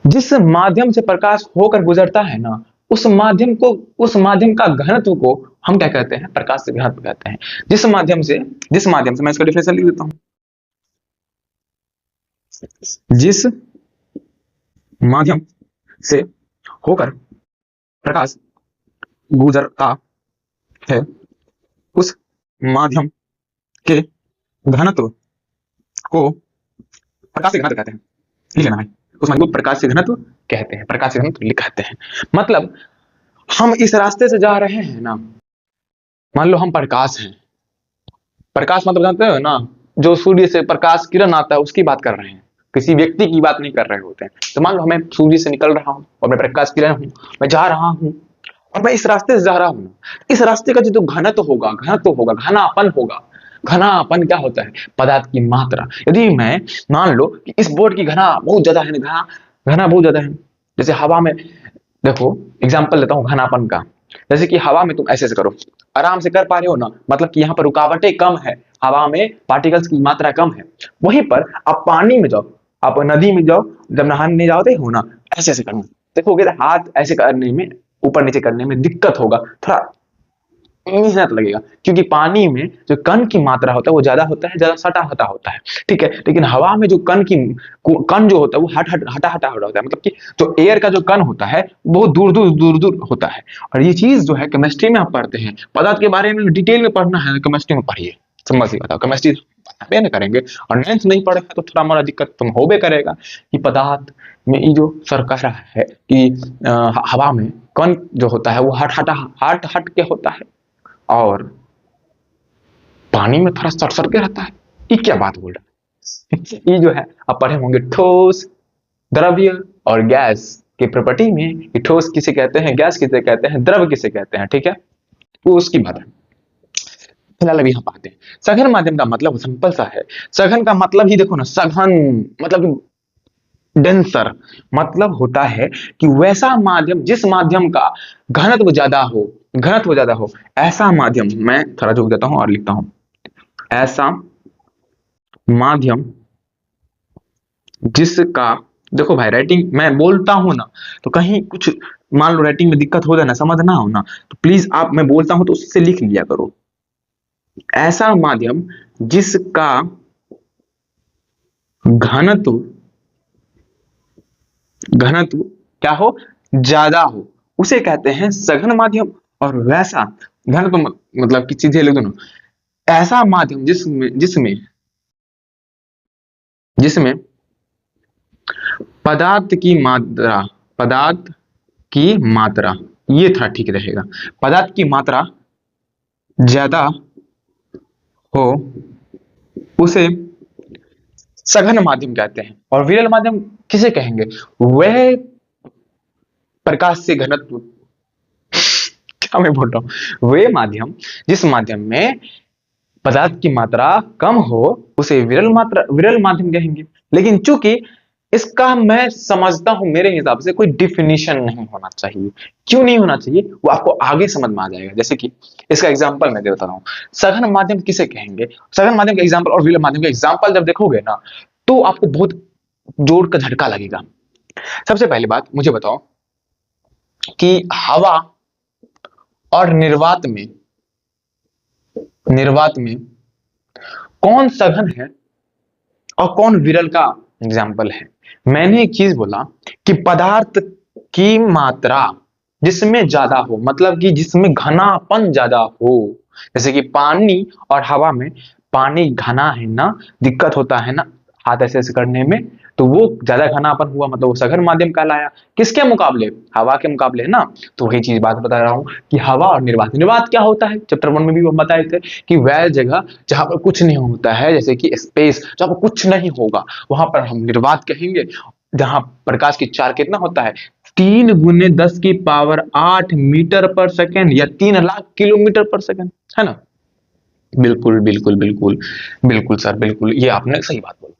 जिस माध्यम से प्रकाश होकर गुजरता है ना, उस माध्यम को, उस माध्यम का घनत्व को हम क्या कहते हैं? प्रकाश से घनत्व कहते हैं। जिस माध्यम से मैं इसका डिफिनेशन लिख देता हूं। जिस माध्यम से होकर प्रकाश गुजरता है, उस माध्यम के घनत्व को प्रकाश से घनत्व कहते हैं। लिख लेना है, उस माध्यम को प्रकाश से घनत्व कहते हैं, प्रकाश से घनत्व कहते हैं। मतलब हम इस रास्ते से जा रहे हैं ना, मान लो हम प्रकाश हैं। प्रकाश मतलब जानते हो ना, जो सूर्य से प्रकाश किरण आता है उसकी बात कर रहे हैं, किसी व्यक्ति की बात नहीं कर रहे होते हैं। तो मान लो मैं सूर्य से निकल रहा हूं और मैं प्रकाश किरण हूं, मैं जा रहा हूं और मैं इस रास्ते से जा रहा हूं। इस रास्ते का जो घनत्व होगा, घनापन होगा। घनापन क्या होता है? पदार्थ की मात्रा। यदि मैं मान लो कि इस बोर्ड की घना बहुत ज्यादा है, घना बहुत ज्यादा है, जैसे हवा में, देखो एग्जाम्पल लेता हूँ घनापन का। जैसे कि हवा में तुम ऐसे से करो, आराम से कर पा रहे हो ना, मतलब कि यहाँ पर रुकावटें कम है, हवा में पार्टिकल्स की मात्रा कम है। वहीं पर आप पानी में जाओ, आप नदी में जाओ, जब नहाने जाते हो ना, ऐसे ऐसे करना, देखोगे तो हाथ ऐसे करने में, ऊपर नीचे करने में दिक्कत होगा, थोड़ा मेहनत लगेगा, क्योंकि पानी में जो कण की मात्रा होता है वो ज्यादा होता है, ज्यादा सटा हटा होता है, ठीक है। लेकिन हवा में जो कण जो होता है वो हटा हटा होता है, मतलब कि जो एयर का जो कण होता है बहुत दूर दूर होता है। और ये चीज जो है केमिस्ट्री में आप पढ़ते हैं, पदार्थ के बारे में डिटेल में पढ़ना है केमिस्ट्री में पढ़िए, समझ से बताओ। केमिस्ट्री पढ़ाबे न करेंगे और नेंथ नहीं पढ़े तो थोड़ा मोड़ा दिक्कत तुम होबे करेगा कि पदार्थ में ये जो सर कह रहा है कि हवा में कण जो होता है वो हट के होता है और पानी में थोड़ा सर के रहता है। ये क्या बात बोल रहा है? ये जो है आप पढ़े होंगे ठोस, द्रव्य और गैस की प्रॉपर्टी में, कि ठोस किसे कहते हैं, गैस किसे कहते हैं, द्रव्य किसे कहते हैं, ठीक है। तो उसकी बात है। फिलहाल अभी हम पाते हैं सघन माध्यम का मतलब सिंपल सा है। सघन का मतलब ही देखो ना, सघन मतलब डेंसर, मतलब होता है कि वैसा माध्यम जिस माध्यम का घनत्व ज्यादा हो, ऐसा माध्यम। मैं थोड़ा जोड़ देता हूं और लिखता हूं, ऐसा माध्यम जिसका, देखो भाई राइटिंग मैं बोलता हूं ना, तो कहीं कुछ मान लो राइटिंग में दिक्कत हो जाए ना, समझ ना हो ना, तो प्लीज आप, मैं बोलता हूं तो उससे लिख लिया करो। ऐसा माध्यम जिसका घनत्व घनत्व क्या हो, ज्यादा हो, उसे कहते हैं सघन माध्यम। और वैसा घनत्व मतलब कि चीजें लिख दो ना, ऐसा माध्यम जिसमें जिसमें जिसमें पदार्थ की मात्रा, ये था ठीक रहेगा, पदार्थ की मात्रा ज्यादा हो, उसे सघन माध्यम कहते हैं। और विरल माध्यम किसे कहेंगे? वह प्रकाश से घनत्व, क्या मैं बोल रहा हूं, वे माध्यम जिस माध्यम में पदार्थ की मात्रा कम हो, उसे विरल माध्यम कहेंगे। लेकिन चूंकि इसका मैं समझता हूं, मेरे हिसाब से कोई डिफिनीशन नहीं होना चाहिए। क्यों नहीं होना चाहिए वो आपको आगे समझ में आ जाएगा। जैसे कि इसका एग्जांपल मैं देता हूं, सघन माध्यम किसे कहेंगे, सघन माध्यम का एग्जांपल और विरल माध्यम का एग्जांपल जब देखोगे ना, तो आपको बहुत जोर का झटका लगेगा। सबसे पहली बात मुझे बताओ कि हवा और निर्वात में कौन सघन है और कौन विरल का एग्जाम्पल है। मैंने एक चीज बोला कि पदार्थ की मात्रा जिसमें ज्यादा हो, मतलब कि जिसमें घनापन ज्यादा हो। जैसे कि पानी और हवा में, पानी घना है ना, दिक्कत होता है ना हाथ ऐसे ऐसे करने में, तो वो ज्यादा घनापन हुआ, मतलब वो सघन माध्यम कहलाया। किसके मुकाबले? हवा के मुकाबले, है ना। तो वही चीज बात बता रहा हूं कि हवा और निर्वात क्या होता है, चैप्टर 1 में भी हम बताए थे कि वह जगह जहां पर कुछ नहीं होता है, जैसे कि स्पेस, जहां पर कुछ नहीं होगा, वहां पर हम निर्वात कहेंगे। जहां प्रकाश की चाल कितना होता है, 3 × 10⁸ मीटर पर सेकेंड या 3 लाख किलोमीटर पर सेकेंड, है ना। बिल्कुल बिल्कुल बिल्कुल बिल्कुल सर, बिल्कुल, ये आपने सही बात बोली।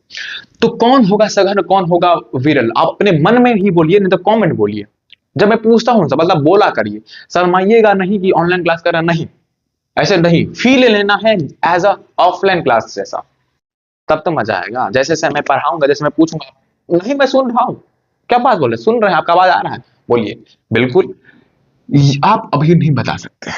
तो कौन होगा सघन, कौन होगा विरल, आप अपने मन में ही बोलिए, नहीं तो कमेंट बोलिए। जब मैं पूछता हूं मतलब बोला करिए, शर्माइएगा नहीं कि ऑनलाइन क्लास कर रहा, नहीं, ऐसे नहीं, फील लेना है एज अ ऑफलाइन क्लास जैसा, तब तो मजा आएगा। जैसे जैसे मैं पढ़ाऊंगा, जैसे मैं पूछूंगा, नहीं मैं सुन रहा हूँ, क्या बात बोले, सुन रहे हैं, आपका आवाज आ रहा है, बोलिए। बिल्कुल, आप अभी नहीं बता सकते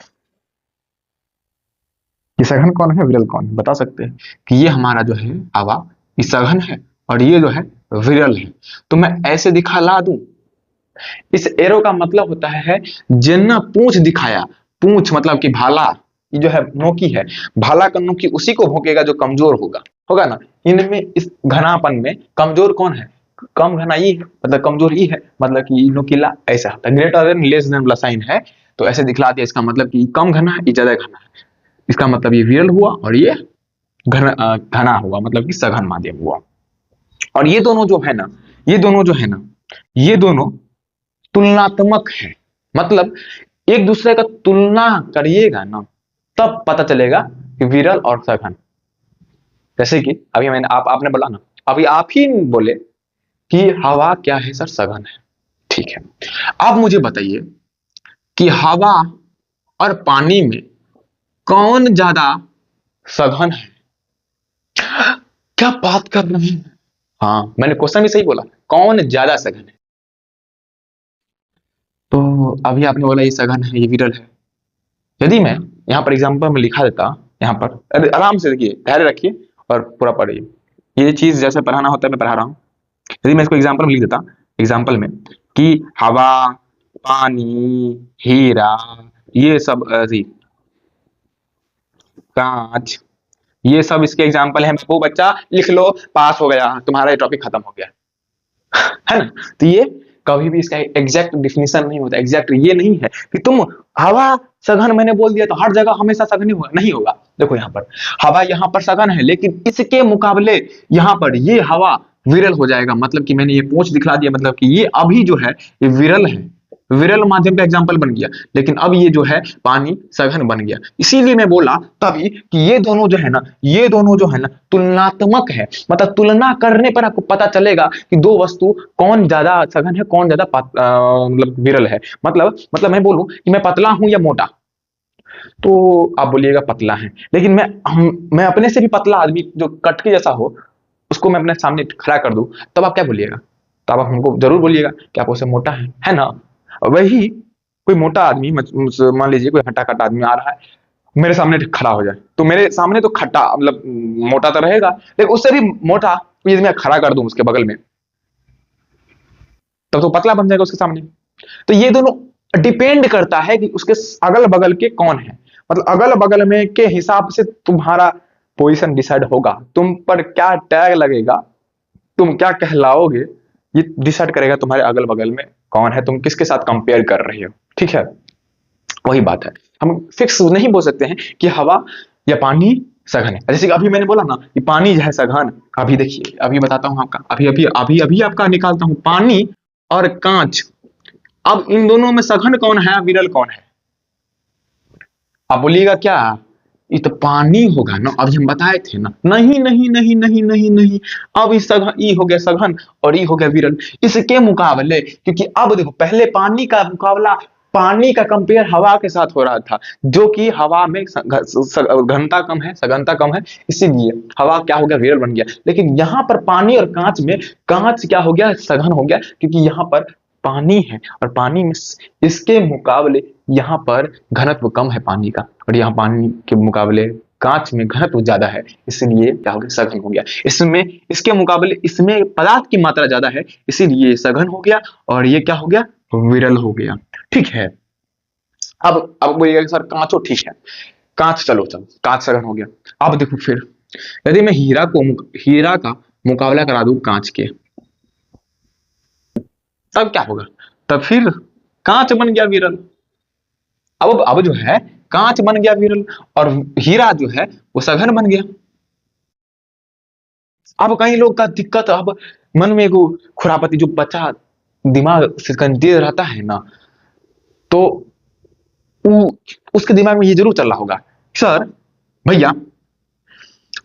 कि सघन कौन है, विरल कौन है, बता सकते हैं कि ये हमारा जो है हवा, ये सघन है, और ये जो है विरल है। तो मैं ऐसे दिखा दूं, इस एरो का मतलब होता है जिन्ना पूंछ दिखाया, पूंछ मतलब कि भाला, ये जो है नोकी है, भाला का नोकी उसी को भोंकेगा जो कमजोर होगा, होगा ना। इनमें इस घनापन में कमजोर कौन है, कम घना ये है, मतलब कमजोर ये है, मतलब कि नोकीला ऐसा होता है, ग्रेटर देन लेस देन वाला साइन है, तो ऐसे दिखला दिया, इसका मतलब कि कम घना है, ये ज्यादा घना है, इसका मतलब ये विरल हुआ, और ये घना हुआ, मतलब कि सघन माध्यम हुआ। और ये दोनों जो है ना, ये दोनों जो है ना, ये दोनों तुलनात्मक है, मतलब एक दूसरे का तुलना करिएगा ना, तब पता चलेगा कि विरल और सघन। जैसे कि अभी मैंने आपने बोला ना, अभी आप ही बोले कि हवा क्या है सर, सघन है, ठीक है। अब मुझे बताइए कि हवा और पानी में कौन ज्यादा सघन है। क्या बात कर रहे हैं, हाँ मैंने क्वेश्चन भी सही बोला, कौन ज्यादा सघन है। तो अभी आपने बोला ये सघन है, ये विरल है। यदि मैं यहाँ पर एग्जाम्पल में लिखा देता, यहाँ पर आराम से देखिए, धैर्य रखिए और पूरा पढ़िए, ये चीज जैसे पढ़ाना होता है मैं पढ़ा रहा हूँ। यदि मैं इसको एग्जाम्पल में लिख देता, एग्जाम्पल में कि हवा, पानी, हीरा, ये सब कांच, ये सब इसके एग्जाम्पल है, वो बच्चा लिख लो, पास हो गया, तुम्हारा ये टॉपिक खत्म हो गया, है ना। तो ये कभी भी इसका एग्जैक्ट डिफिनेशन नहीं होता, एग्जैक्ट ये नहीं है कि तुम हवा सघन मैंने बोल दिया तो हर जगह हमेशा सघन ही होगा, नहीं होगा। देखो यहाँ पर हवा यहाँ पर सघन है, लेकिन इसके मुकाबले यहाँ पर ये हवा विरल हो जाएगा, मतलब कि मैंने ये पूंछ दिखला दिया, मतलब कि ये अभी जो है ये विरल है, विरल माध्यम का एग्जाम्पल बन गया, लेकिन अब ये जो है पानी सघन बन गया। इसीलिए मैं बोला तभी कि ये दोनों जो है ना, ये दोनों जो है ना तुलनात्मक है, मतलब तुलना करने पर आपको पता चलेगा कि दो वस्तु कौन ज्यादा सघन है, कौन ज्यादा मतलब विरल है। मतलब मैं बोलूं कि मैं पतला हूं या मोटा, तो आप बोलिएगा पतला है, लेकिन मैं अपने से भी पतला आदमी जो कटके जैसा हो, उसको मैं अपने सामने खड़ा कर दूं, तब आप क्या बोलिएगा, तब आप हमको जरूर बोलिएगा कि आप उससे मोटा है ना। वही कोई मोटा आदमी, मान लीजिए कोई हट्टा कट्टा आदमी आ रहा है, मेरे सामने खड़ा हो जाए, तो मेरे सामने तो खट्टा मतलब मोटा तो रहेगा, लेकिन उससे भी मोटा यदि मैं खड़ा कर दूं उसके बगल में, तब तो पतला बन जाएगा उसके सामने। तो ये दोनों डिपेंड करता है कि उसके अगल बगल के कौन है, मतलब अगल बगल में के हिसाब से तुम्हारा पोजीशन डिसाइड होगा, तुम पर क्या टैग लगेगा, तुम क्या कहलाओगे, ये डिसाइड करेगा तुम्हारे अगल बगल में कौन है, तुम किसके साथ कंपेयर कर रहे हो, ठीक है। वही बात है, हम फिक्स नहीं बोल सकते हैं कि हवा या पानी सघन है। जैसे कि अभी मैंने बोला ना कि पानी जो है सघन, अभी देखिए, अभी बताता हूं आपका, अभी अभी अभी अभी आपका निकालता हूं, पानी और कांच, अब इन दोनों में सघन कौन है, विरल कौन है। आप बोलिएगा क्या, ये तो पानी होगा ना, अभी हम बताए थे ना, नहीं नहीं नहीं नहीं नहीं नहीं, अब इस सघन, ई हो गया सघन और ई हो गया विरल, इसके मुकाबले, क्योंकि अब देखो पहले पानी का मुकाबला, पानी का कंपेयर हवा के साथ हो रहा था, जो कि हवा में घनता कम है, सघनता कम है, इसीलिए हवा क्या हो गया, विरल बन गया। लेकिन यहाँ पर पानी और कांच में, कांच क्या हो गया, सघन हो गया, क्योंकि यहाँ पर पानी है, और पानी में इसके मुकाबले यहाँ पर घनत्व कम है पानी का, और यहाँ पानी के मुकाबले कांच में घनत्व ज्यादा है, इसलिए क्या हो गया, सघन हो गया। इसमें इसके मुकाबले इसमें पदार्थ की मात्रा ज्यादा है, इसीलिए सघन हो गया, और ये क्या हो गया, विरल हो गया, ठीक है। अब बोलिएगा सर कांचो ठीक है, कांच, चलो चलो कांच सघन हो गया। अब देखो फिर, यदि मैं हीरा का मुकाबला करा दूं कांच के, तब क्या होगा, तब फिर कांच बन गया विरल। अब जो है कांच बन गया विरल, और हीरा जो है वो सघन बन गया। अब कई लोग का दिक्कत, अब मन में एगो खुरापति जो बच्चा दिमाग से कंफ्यूज रहता है ना, तो उसके दिमाग में ये जरूर चल रहा होगा, सर भैया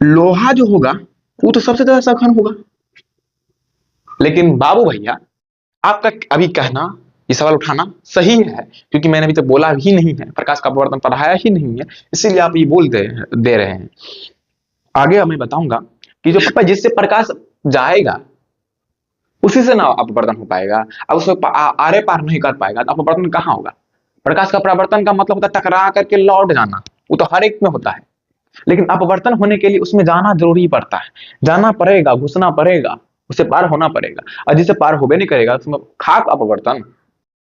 लोहा जो होगा वो तो सबसे ज्यादा सघन होगा। लेकिन बाबू भैया आपका अभी कहना, ये सवाल उठाना सही है, क्योंकि मैंने अभी तक बोला ही नहीं है, प्रकाश का अपवर्तन पढ़ाया ही नहीं है, इसीलिए आप ये बोल दे रहे हैं। आगे मैं बताऊंगा कि जो पापा जिससे प्रकाश जाएगा उसी से ना अपवर्तन हो पाएगा। अब उसमें आरे पार नहीं कर पाएगा तो अपवर्तन कहाँ होगा? प्रकाश का परावर्तन का मतलब होता है टकरा करके लौट जाना, वो तो हर एक में होता है। लेकिन अपवर्तन होने के लिए उसमें जाना जरूरी पड़ता है, जाना पड़ेगा, घुसना पड़ेगा, उसे पार होना पड़ेगा। और जिसे पार होबे नहीं करेगा उसमें खाक अपवर्तन।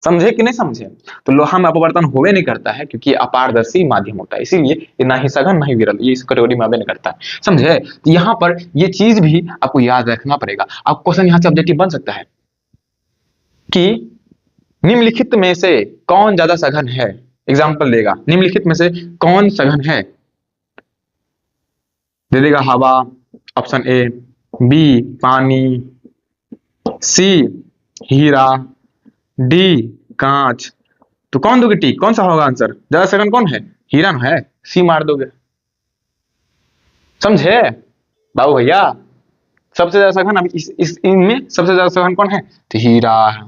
समझे कि नहीं समझे? तो लोहा में अपवर्तन होबे नहीं करता है क्योंकि अपारदर्शी माध्यम होता है, इसीलिए ये ना ही सघन ना ही विरल, ये इस कैटेगरी में आबे नहीं करता है। समझे? तो यहाँ पर ये चीज भी आपको याद रखना पड़ेगा। आप क्वेश्चन यहाँ से ऑब्जेक्टिव बन सकता है कि निम्नलिखित में से कौन ज्यादा सघन है। एग्जाम्पल देगा, निम्नलिखित में से कौन सघन है, दे देगा हवा, ऑप्शन ए, बी पानी, सी हीरा, डी कांच। तो कौन दोगे टी, कौन सा होगा आंसर? ज्यादा सघन कौन है? हीरा ना है, सी मार दोगे। समझे बाबू भैया? सबसे ज्यादा सघन अभी इस इनमें सबसे ज्यादा सघन कौन है? तो हीरा है।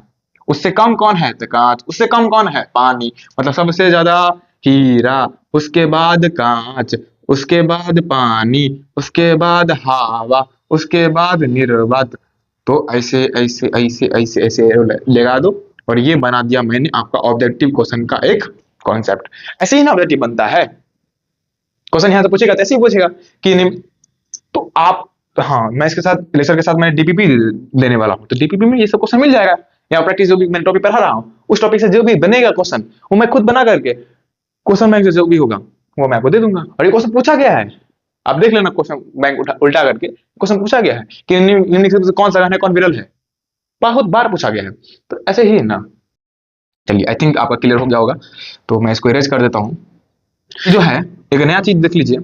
उससे कम कौन है? तो कांच। उससे कम कौन है? पानी। मतलब सबसे ज्यादा हीरा, उसके बाद कांच, उसके बाद पानी, उसके बाद हवा, उसके बाद निर्वात। तो ऐसे ऐसे ऐसे ऐसे ऐसे लगा दो और ये बना दिया मैंने आपका ऑब्जेक्टिव क्वेश्चन का एक कॉन्सेप्ट। ऐसे ही ना ऑब्जेक्टिव बनता है। क्वेश्चन यहाँ से पूछेगा तो ऐसे ही पूछेगा कि तो आप, हाँ मैं इसके साथ लेक्चर के साथ मैं डीपीपी देने वाला हूँ, तो डीपीपी में ये सब क्वेश्चन मिल जाएगा। या प्रैक्टिस जो भी मैंने टॉपिक पढ़ा रहा हूँ उस टॉपिक से जो भी बनेगा क्वेश्चन वो मैं खुद बना करके क्वेश्चन बैंक से जो भी होगा वो मैं आपको दे दूंगा। और ये क्वेश्चन पूछा गया है, आप देख लेना, क्वेश्चन बैंक उल्टा करके क्वेश्चन पूछा गया है कि निम्नलिखित में से कौन सघन है कौन विरल है, बहुत बार पूछा गया है। तो ऐसे ही है ना। चलिए आई थिंक आपका क्लियर हो गया होगा, तो मैं इसको इरेज कर देता हूँ। जो है एक नया चीज देख लीजिए,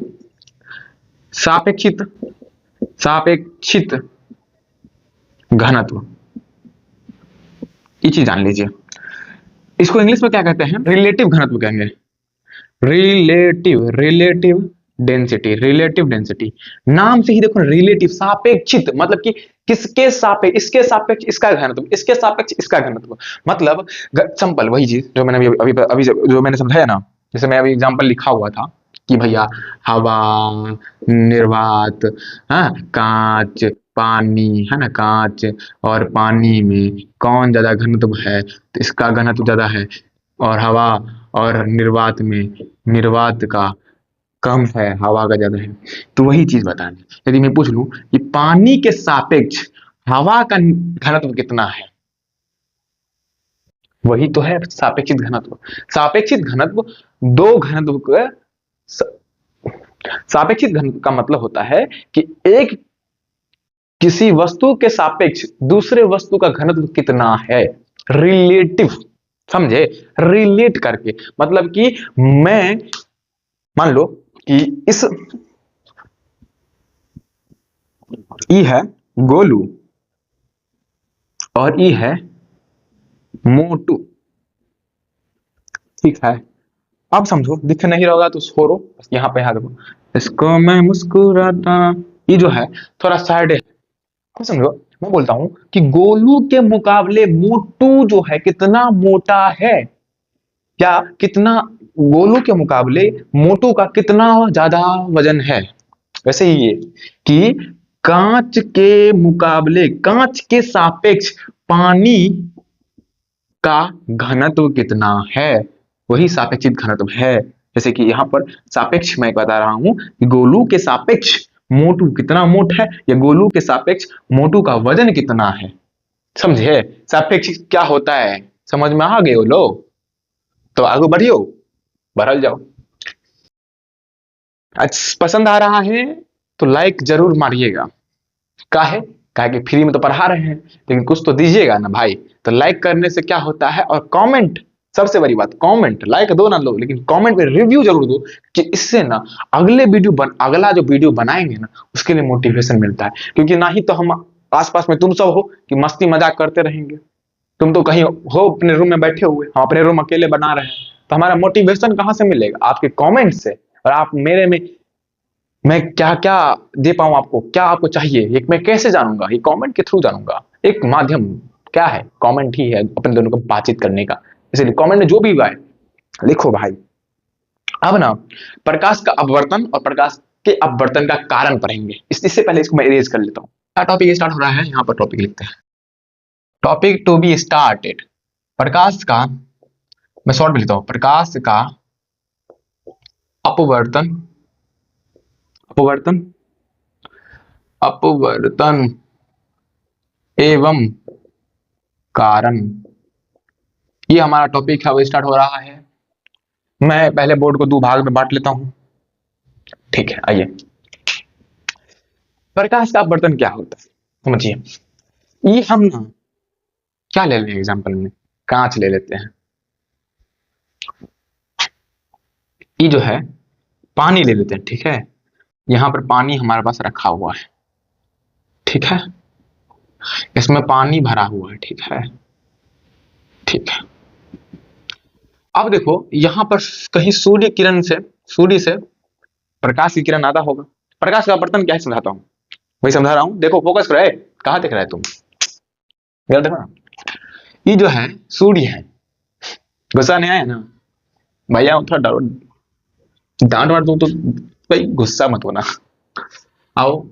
सापेक्षित सापेक्षित घनत्व। ये चीज जान लीजिए, इसको इंग्लिश में क्या कहते हैं? रिलेटिव घनत्व कहेंगे। Relative density, relative density. नाम से ही देखो, रिलेटिव, सापेक्षित मतलब कि किसके सापेक्ष, इसके सापेक्ष इसका घनत्व, इसके सापेक्ष इसका घनत्व। मतलब सिंपल वही चीज जो मैंने अभी अभी अभी जो मैंने समझाया ना, जैसे मैं अभी एग्जांपल लिखा हुआ था कि भैया हवा, निर्वात, हाँ कांच, पानी है ना, कांच और पानी में कौन ज्यादा घनत्व है? तो इसका घनत्व ज्यादा है। और हवा और निर्वात में निर्वात का कम है, हवा का ज्यादा है। तो वही चीज बतानी, यदि मैं पूछ लूं कि पानी के सापेक्ष हवा का घनत्व कितना है, वही तो है सापेक्षित घनत्व। सापेक्षित घनत्व दो घनत्व का, सापेक्षित घनत्व का मतलब होता है कि एक किसी वस्तु के सापेक्ष दूसरे वस्तु का घनत्व कितना है, रिलेटिव। समझे? रिलेट करके मतलब कि मैं मान लो कि इस ई है गोलू और ई है मोटू, ठीक है? अब समझो, दिख नहीं रहा तो छोड़ो, यहाँ पे हाथ देखो, इसको मैं मुस्कुराता, ये जो है थोड़ा साइड है। अब समझो, मैं बोलता हूं कि गोलू के मुकाबले मोटू जो है कितना मोटा है, या कितना, गोलू के मुकाबले मोटू का कितना ज्यादा वजन है। वैसे ही ये कि कांच के मुकाबले, कांच के सापेक्ष पानी का घनत्व कितना है, वही सापेक्षित घनत्व है। जैसे कि यहाँ पर सापेक्ष मैं बता रहा हूं कि गोलू के सापेक्ष मोटू कितना मोटा है, या गोलू के सापेक्ष मोटू का वजन कितना है। समझे? सापेक्ष क्या होता है, समझ में आ गए हो लो? तो आगे बढ़ियो, बढ़ल जाओ। आज पसंद आ रहा है तो लाइक जरूर मारिएगा। काहे? काहे कि फ्री में तो पढ़ा रहे हैं, लेकिन कुछ तो दीजिएगा ना भाई। तो लाइक करने से क्या होता है, और कमेंट, सबसे बड़ी बात कमेंट, लाइक दो ना लो लेकिन कमेंट में रिव्यू जरूर दो, कि इससे ना अगला जो वीडियो बनाएंगे ना उसके लिए मोटिवेशन मिलता है। क्योंकि ना ही तो हम आसपास में तुम सब हो कि मस्ती मजाक करते रहेंगे, तुम तो कहीं हो अपने रूम में बैठे हुए, हम अपने रूम अकेले बना रहे हैं, तो हमारा मोटिवेशन कहां से मिलेगा? आपके कमेंट से। और आप मेरे में मैं क्या क्या दे पाऊं आपको, क्या आपको चाहिए, ये मैं कैसे जानूंगा, ये कमेंट के थ्रू जानूंगा। एक माध्यम क्या है, कमेंट ही है अपने दोनों को बातचीत करने का। इसलिए कमेंट में जो भी हुआ है लिखो भाई। अब ना प्रकाश का अपवर्तन और प्रकाश के अपवर्तन का कारण पढ़ेंगे। इससे पहले इसको मैं इरेज कर लेता हूँ। क्या टॉपिक स्टार्ट हो रहा है, यहाँ पर टॉपिक लिखते हैं। Topic to be started. Prakash का, मैं शॉर्ट में लिखता हूँ, प्रकाश का अपवर्तन, अपवर्तन, अपवर्तन एवं कारण, ये हमारा टॉपिक है, वो स्टार्ट हो रहा है। मैं पहले बोर्ड को दो भाग में बांट लेता हूं। ठीक है, आइए। प्रकाश का अपवर्तन क्या होता है समझिए। ये हम ना क्या ले लें, एग्जांपल में कांच ले लेते हैं। ये जो है पानी ले लेते हैं, ठीक है। यहां पर पानी हमारे पास रखा हुआ है, ठीक है। इसमें पानी भरा हुआ है, ठीक है, ठीक है। अब देखो यहां पर कहीं सूर्य किरण से, सूर्य से प्रकाश की किरण आता होगा। प्रकाश का अपवर्तन क्या है समझाता हूं, वही समझा रहा हूं। देखो फोकस करो, कहां देख रहा है तुम, इधर देखो ना। ये जो है सूर्य है, गुस्सा नहीं आया ना भैया, थोड़ा डरो, डांट वाट दो तो भाई गुस्सा मत होना। आओ,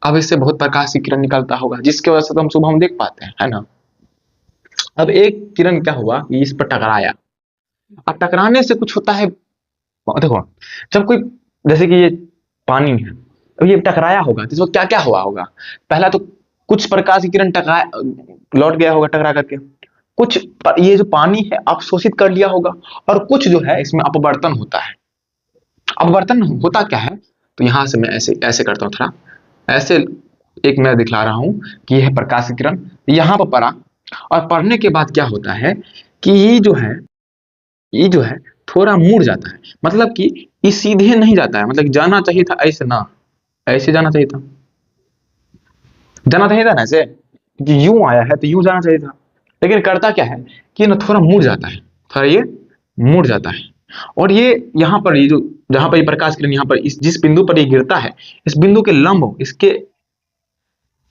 अब इससे बहुत प्रकाश की किरण निकलता होगा, जिसकी वजह से तो हम सुबह हम देख पाते हैं, है ना। अब एक किरण क्या हुआ, ये इस पर टकराया। अब टकराने से कुछ होता है, देखो जब कोई, जैसे कि ये पानी है, अब ये टकराया होगा तो इसको क्या क्या हुआ होगा। पहला तो कुछ प्रकाश की किरण टकरा लौट गया होगा टकरा करके, कुछ ये जो पानी है अवशोषित कर लिया होगा, और कुछ जो है इसमें अपवर्तन होता है। अपवर्तन होता क्या है, तो यहां से मैं ऐसे ऐसे करता हूं थोड़ा, ऐसे एक मैं दिखला रहा हूं कि यह प्रकाश की किरण यहां पर पड़ा, और पढ़ने के बाद क्या होता है कि ये जो है, ये जो है थोड़ा मुड़ जाता है। मतलब कि ये सीधे नहीं जाता है, मतलब जाना चाहिए था ऐसे ना, ऐसे जाना चाहिए था, जाना चाहिए था ना ऐसे, कि यूं आया है तो यूं जाना चाहिए था। लेकिन करता क्या है कि ना थोड़ा मुड़ जाता है, थोड़ा ये मुड़ जाता है। और ये यहाँ पर ये जो, जहां पर ये प्रकाश किरण यहाँ पर इस जिस बिंदु पर ये गिरता है, इस बिंदु के लंब, इसके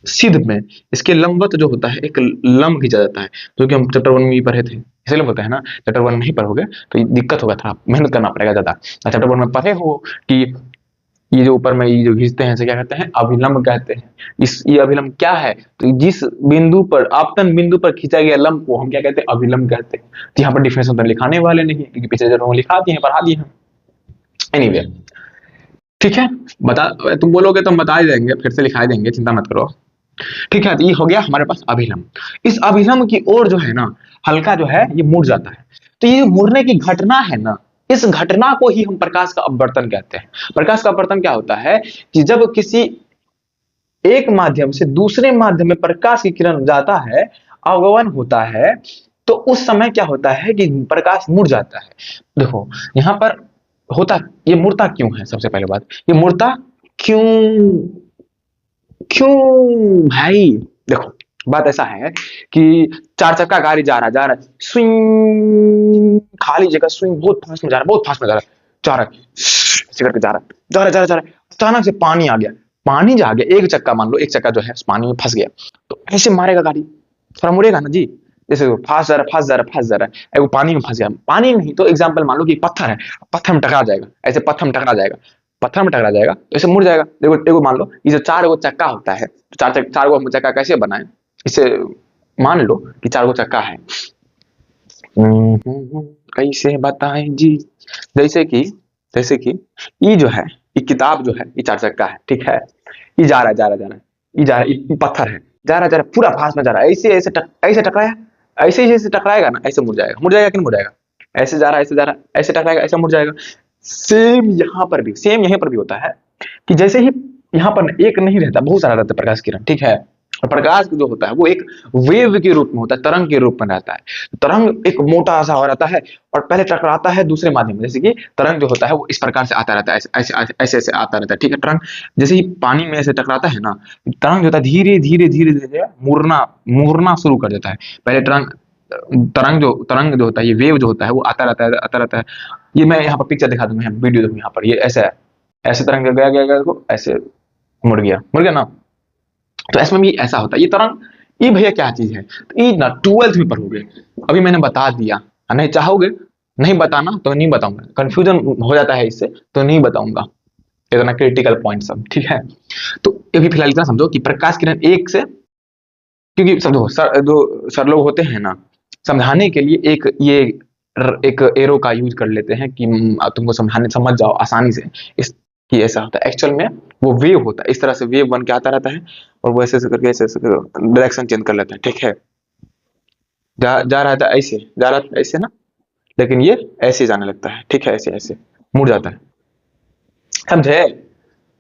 सिद्ध में, इसके लंबवत जो होता है एक लंब खींचा जाता है, जो कि हम चैप्टर 1 में भी पढ़े थे। इसलिए बोलते हैं ना, चैप्टर 1 नहीं पढ़ोगे तो ये दिक्कत होगा, थोड़ा मेहनत करना पड़ेगा ज्यादा। चैप्टर 1 में पढ़े हो कि ये जो ऊपर में ये जो खींचते हैं इसे क्या कहते हैं, अभिलंब कहते हैं। इस ये अभिलंब क्या है, तो जिस बिंदु पर, आपतन बिंदु पर खींचा गया लंब को हम क्या कहते हैं, अभिलंब कहते हैं। तो यहाँ पर डिफरेंस तो लिखाने वाले नहीं है, क्योंकि पिछले जन्मों में लिखा दिए हैं, पढ़ा दिए हैं। एनीवे, ठीक है, बता, तुम बोलोगे तो हम बता ही देंगे, फिर से लिखा देंगे, चिंता मत करो। ठीक है, तो ये हो गया हमारे पास अभिलंब। इस अभिलंब की ओर जो है ना हल्का जो है ये मुड़ जाता है। तो ये मुड़ने की घटना है ना, इस घटना को ही हम प्रकाश का अपवर्तन कहते हैं। प्रकाश का अपवर्तन क्या होता है कि जब किसी एक माध्यम से दूसरे माध्यम में प्रकाश की किरण जाता है, अवगमन होता है, तो उस समय क्या होता है कि प्रकाश मुड़ जाता है। देखो यहां पर होता, ये मुड़ता क्यों है, सबसे पहले बात, ये मुड़ता क्यों, क्यों भाई। देखो बात ऐसा है कि चार चक्का गाड़ी जा रहा है, स्विंग, खाली जगह स्विंग, बहुत फास्ट में जा रहा है, बहुत फास्ट में जा रहा है, ऐसे करके जा रहा है। अचानक से पानी आ गया, पानी जा गया, एक चक्का मान लो, एक चक्का जो है पानी में फंस गया, तो ऐसे मारेगा गाड़ी, थोड़ा मुड़ेगा ना जी। जैसे फास्ट जा रहा है, फास्ट जा रहा है, फास्ट जा रहा है, वो पानी में फंस गया, पानी नहीं तो एग्जाम्पल मान लो कि पत्थर है, पत्थर में टकरा जाएगा, ऐसे पत्थर में टकरा जाएगा, पत्थर में टकरा जाएगा तो ऐसे मुड़ जाएगा। देखो देखो मान लो ये जो चार गो चक्का होता है, तो चार गो चक्का कैसे बनाए, इसे मान लो कि चार गो चक्का है, कैसे बताएं जी। जैसे कि, जैसे कि ये जो है, ये किताब जो है, ये चार चक्का है, ठीक है। ये जा रहा है, जा रहा है, जा रहा है, ये जा रहा है, ये पत्थर है, जा रहा है, पूरा फास्ट में जा रहा है, ऐसे ऐसे ऐसे टकराया, ऐसे जैसे टकराएगा ना ऐसे मुड़ जाएगा कि नहीं मुड़ जाएगा, ऐसे जा रहा है, ऐसे जा रहा है, ऐसे टकराएगा, ऐसे मुड़ जाएगा। सेम यहाँ पर भी, सेम यहीं पर भी होता है कि जैसे ही यहाँ पर एक नहीं रहता, बहुत सारा रहता है प्रकाश किरण, ठीक है। और प्रकाश जो होता है वो एक वेव के रूप में होता है, तरंग के रूप में रहता है। तरंग एक मोटा सा हो रहता है और पहले टकराता है दूसरे माध्यम में, जैसे कि तरंग जो होता है वो इस प्रकार से आता रहता है, ऐसे ऐसे ऐसे आता रहता है, ठीक है। तरंग जैसे ही पानी में ऐसे टकराता है ना, तरंग जो होता है धीरे धीरे धीरे धीरे मुड़ना शुरू कर देता है। पहले तरंग जो होता है, ये वेव जो होता है वो आता रहता है, आता रहता है। ये मैं यहाँ पर पिक्चर दिखा दूंगा, वीडियो देखो, यहाँ पर ये ऐसा है, ऐसे तरंग गया गया गया, देखो ऐसे मुड़ गया ना। तो इसमें भी ऐसा होता है। ये तरंग, ये भैया क्या चीज है, तो ये ना 12th में पढ़ोगे, अभी मैंने बता दिया। नहीं चाहोगे नहीं बताना तो नहीं बताऊंगा, कंफ्यूजन हो जाता है इससे, तो नहीं बताऊंगा इतना क्रिटिकल पॉइंट सब, ठीक है। तो अभी फिलहाल इतना समझो कि प्रकाश किरण एक से, क्योंकि समझो सर, जो सर लोग होते हैं ना, समझाने के लिए एक एरो का यूज कर लेते हैं कि तुमको समझाने समझ जाओ आसानी से, इस कि ऐसा होता है। एक्चुअल में वो वेव होता है, इस तरह से वेव बन के आता रहता है, और वो ऐसे ऐसे करके ऐसे ऐसे डायरेक्शन चेंज कर लेता है, ठीक है। जा रहा था ऐसे, जा रहा था ऐसे ना, लेकिन ये ऐसे जाने लगता है, ठीक है, ऐसे ऐसे मुड़ जाता है, समझे।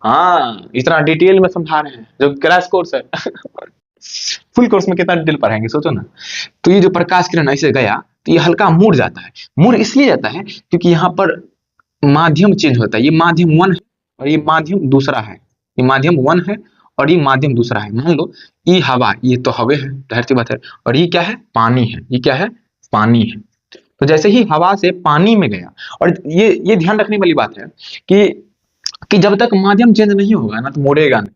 हाँ, इतना डिटेल में समझा रहे हैं, जो क्रैश कोर्स है। फुल कोर्स में कितना डिटेल पढ़ाएंगे सोचो ना। तो ये जो प्रकाश किरण ऐसे गया, तो ये हल्का मुड़ जाता है। मुड़ इसलिए जाता है क्योंकि यहाँ पर माध्यम चेंज होता है। ये माध्यम वन है और ये माध्यम दूसरा है, ये माध्यम वन है और ये माध्यम दूसरा है। मान लो ये हवा, ये तो हवा है, जाहिर सी बात है, और ये क्या है, पानी है। ये क्या है, पानी है। तो जैसे ही हवा से पानी में गया, और ये ध्यान रखने वाली बात है कि जब तक माध्यम चेंज नहीं होगा ना, तो मुड़ेगा नहीं।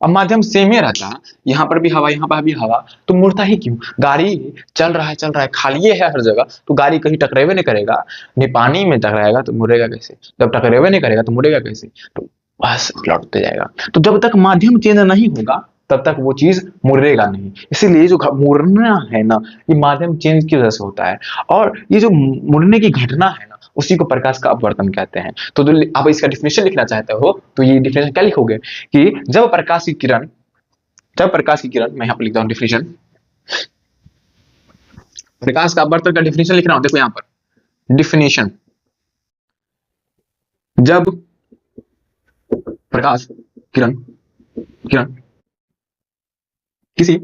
अब माध्यम सेम ही रहता, यहाँ पर भी हवा, यहाँ पर भी हवा, तो मुड़ता ही क्यों। गाड़ी चल रहा है, खाली है हर जगह, तो गाड़ी कहीं टकरावे नहीं करेगा, नहीं पानी में टकराएगा तो मुड़ेगा कैसे, जब टकरावे नहीं करेगा तो मुड़ेगा कैसे, तो बस लौटते जाएगा। तो जब तक माध्यम चेंज नहीं होगा तब तक वो चीज मुड़ेगा नहीं। इसीलिए जो मुड़ना है ना, ये माध्यम चेंज की वजह से होता है। और ये जो मुड़ने की घटना है ना, उसी को प्रकाश का अपवर्तन कहते हैं। तो जो आप इसका डिफिनेशन लिखना चाहते हो, तो ये डिफिनेशन क्या लिखोगे कि जब प्रकाश की किरण, मैं यहाँ पर लिखता हूँ डिफिनेशन, प्रकाश का अपवर्तन का डिफिनेशन लिख रहा हूँ, देखो यहाँ पर डिफिनेशन, जब प्रकाश किरण किरण किसी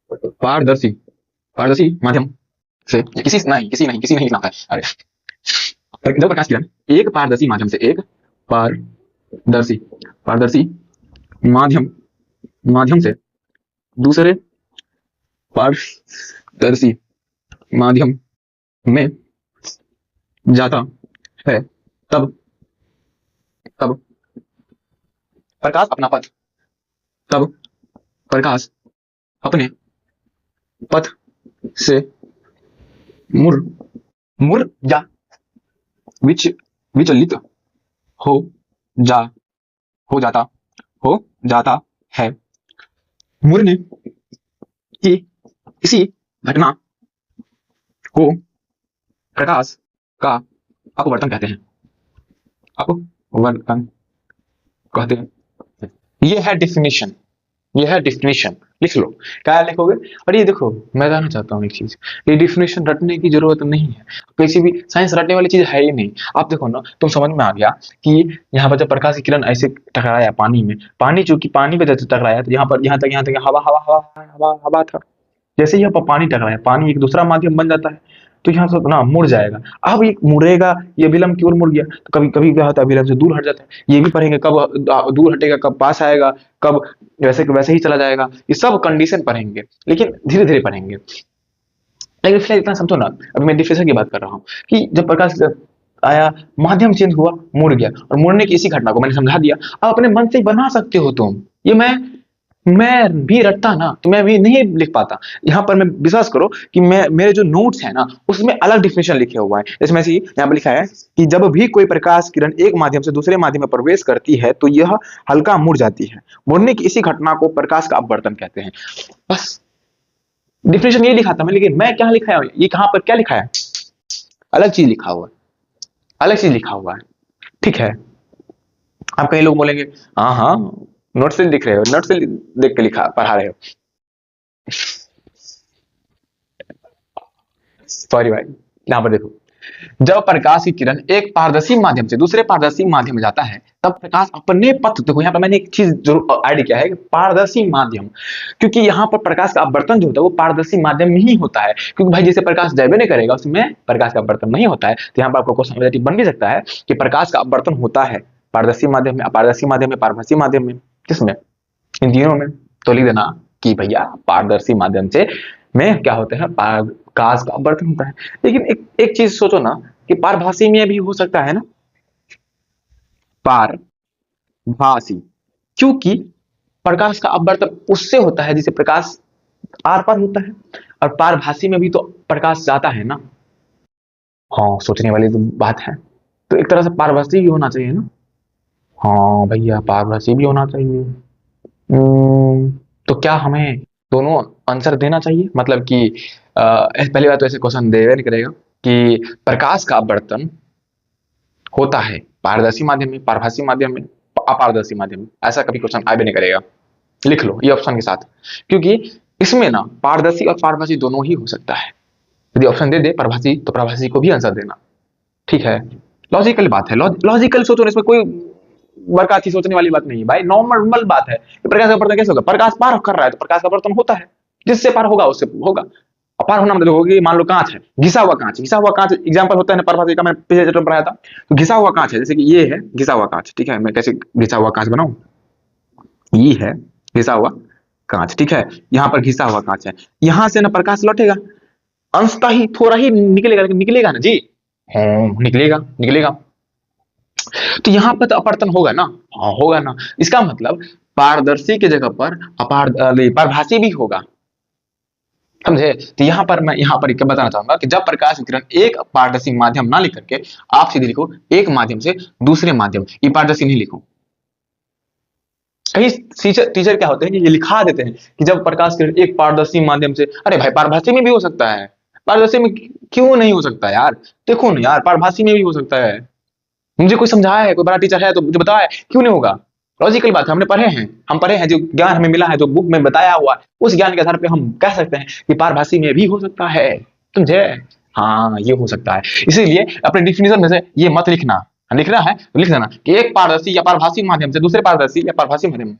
पारदर्शी पारदर्शी माध्यम से, किसी नहीं लिखना है, अरे, जब प्रकाश किरण एक पारदर्शी माध्यम से, एक पारदर्शी पारदर्शी माध्यम माध्यम से दूसरे पारदर्शी माध्यम में जाता है, तब तब प्रकाश अपना पथ तब प्रकाश अपने पथ से मुड़ मुड़ या विच विचलित हो जा हो जाता हो जाता है। मुड़ने की इसी घटना को प्रकाश का अपवर्तन कहते हैं। अपवर्तन कहते हैं। ये है डिफिनेशन, ये है डिफिनेशन, लिख लो। क्या लिखोगे। और ये देखो, मैं बताना चाहता हूँ एक चीज, ये डिफिनेशन रटने की जरूरत नहीं है, किसी भी साइंस रटने वाली चीज है ही नहीं। आप देखो ना, तुम समझ में आ गया कि यहाँ पर जब प्रकाश की किरण ऐसे टकराया पानी में, पानी चूंकि पानी पे जब टकराया, तो यहाँ तक हवा हवा हवा हवा हवा था। जैसे ही यहाँ पानी टकराया, पानी एक दूसरा माध्यम बन जाता है, तो यहाँ से ना मुड़ जाएगा। अब ये मुड़ेगा, ये विलंब की ओर मुड़ गया, तो कभी कभी क्या होता है, विलंब से दूर हट जाता है। ये भी पढ़ेंगे, कब दूर हटेगा, कब पास आएगा, कब वैसे ही चला जाएगा, ये सब कंडीशन पढ़ेंगे, लेकिन धीरे धीरे पढ़ेंगे। लेकिन फिलहाल इतना समझो ना, अभी मैं डिफ्यूजन की बात कर रहा हूँ कि जब प्रकाश आया, माध्यम चेंज हुआ, मुड़ गया, और मुड़ने की इसी घटना को मैंने समझा दिया। अब अपने मन से ही बना सकते हो तुम। ये मैं भी रटता ना, तो मैं भी नहीं लिख पाता। यहाँ पर मैं विश्वास करो कि मैं, मेरे जो नोट्स है ना, उसमें अलग डिफिनेशन लिखे हुआ है। इसमें से यहाँ पर लिखा है कि जब भी कोई प्रकाश किरण एक माध्यम से दूसरे माध्यम में प्रवेश करती है, तो यह हल्का मुड़ जाती है। मुड़ने की इसी घटना को प्रकाश का अपवर्तन कहते हैं। बस डिफिनेशन ये लिखा था मैं, लेकिन मैं क्या लिखा है, ये कहां पर क्या लिखा है, अलग चीज लिखा हुआ है, अलग चीज लिखा हुआ है, ठीक है। अब कई लोग बोलेंगे, हाँ हाँ नोट से लिख रहे हो, नोट से देख के लिखा पढ़ा रहे हो। सॉरी भाई, यहाँ पर देखो, जब प्रकाश की किरण एक पारदर्शी माध्यम से दूसरे पारदर्शी माध्यम में जाता है, तब प्रकाश अपने पथ, देखो यहाँ पर मैंने एक चीज जरूर ऐड किया है कि पारदर्शी माध्यम, क्योंकि यहाँ पर प्रकाश का अपवर्तन जो होता है वो पारदर्शी माध्यम में ही होता है। क्योंकि भाई जैसे प्रकाश जावे नहीं करेगा, उसमें प्रकाश का अपवर्तन नहीं होता है। तो यहाँ पर आपको क्वेश्चन बन भी सकता है कि प्रकाश का अपवर्तन होता है पारदर्शी माध्यम में, अपारदर्शी माध्यम में, पारभासी माध्यम में, किसमें, इन तीनों में। तो लिख देना कि भैया पारदर्शी माध्यम से में क्या होता है, प्रकाश का अपवर्तन होता है। लेकिन एक चीज सोचो ना कि पारभासी में भी हो सकता है ना, भासी, क्योंकि प्रकाश का अपवर्तन उससे होता है जिसे प्रकाश आर पार होता है, और पारभासी में भी तो प्रकाश जाता है ना। हाँ, सोचने वाली तो बात है। तो एक तरह से पारभासी भी होना चाहिए ना। हाँ भैया, पारभासी भी होना चाहिए। तो क्या हमें दोनों आंसर देना चाहिए, मतलब कि पहली बात तो ऐसे क्वेश्चन देवे नहीं करेगा कि प्रकाश का अपवर्तन होता है पारदर्शी माध्यम में, पारभासी माध्यम में, अपारदर्शी माध्यम में, ऐसा कभी क्वेश्चन आगे नहीं करेगा। लिख लो ये ऑप्शन के साथ, क्योंकि इसमें ना पारदर्शी और पारभासी दोनों ही हो सकता है। यदि ऑप्शन दे दे पारभासी तो पारभासी को भी आंसर देना, ठीक है। लॉजिकल बात है, लॉजिकल सोचो, इसमें कोई बड़का चीज सोचने वाली बात नहीं है भाई, नॉर्मल बात है। प्रकाश का अपवर्तन कैसे होगा, प्रकाश पार कर रहा है तो प्रकाश का अपवर्तन होता है, जिससे पार होगा उससे होगा। अपार होना मतलब होगी, मान लो कांच है, घिसा हुआ कांच, घिसा हुआ कांच एग्जांपल होता है ना पारभासी का, मैंने पिछले चैप्टर में पढ़ाया था। तो घिसा हुआ कांच है, जैसे कि ये है घिसा हुआ कांच, ठीक है। मैं कैसे घिसा हुआ कांच बनाऊं, ये है घिसा हुआ कांच, ठीक है। यहाँ पर घिसा हुआ कांच है, यहाँ से ना प्रकाश लौटेगा, अंशतः ही थोड़ा ही निकलेगा, लेकिन निकलेगा ना जी। हाँ, निकलेगा निकलेगा। तो यहाँ पर तो अपवर्तन होगा ना। हाँ होगा ना, इसका मतलब पारदर्शी की जगह पर पारभासी भी होगा, समझे। तो यहाँ पर मैं यहाँ पर क्या बताना चाहूंगा कि जब प्रकाश विकिरण एक पारदर्शी माध्यम ना लिख करके आप सीधे लिखो एक माध्यम से दूसरे माध्यम, ये पारदर्शी नहीं लिखो। कई टीचर क्या होते हैं कि ये लिखा देते हैं कि जब प्रकाश किरण एक पारदर्शी माध्यम से, अरे भाई पारभासी में भी हो सकता है, पारदर्शी में क्यों नहीं हो सकता यार। देखो ना यार, पारभासी में भी हो सकता है। मुझे कोई समझाया है, कोई बड़ा टीचर है तो मुझे बताया है, क्यों नहीं होगा। लॉजिकल बात है, हमने पढ़े हैं, हम पढ़े हैं, जो ज्ञान हमें मिला है, जो बुक में बताया हुआ है, उस ज्ञान के आधार पर हम कह सकते हैं कि पारभासी में भी हो सकता है, समझे। हाँ ये हो सकता है, इसीलिए अपने डिफिनेशन में से ये मत लिखना, लिखना है तो लिख देना कि एक पारदर्शी या पारभासी माध्यम से दूसरे पारदर्शी या पारभासी माध्यम में,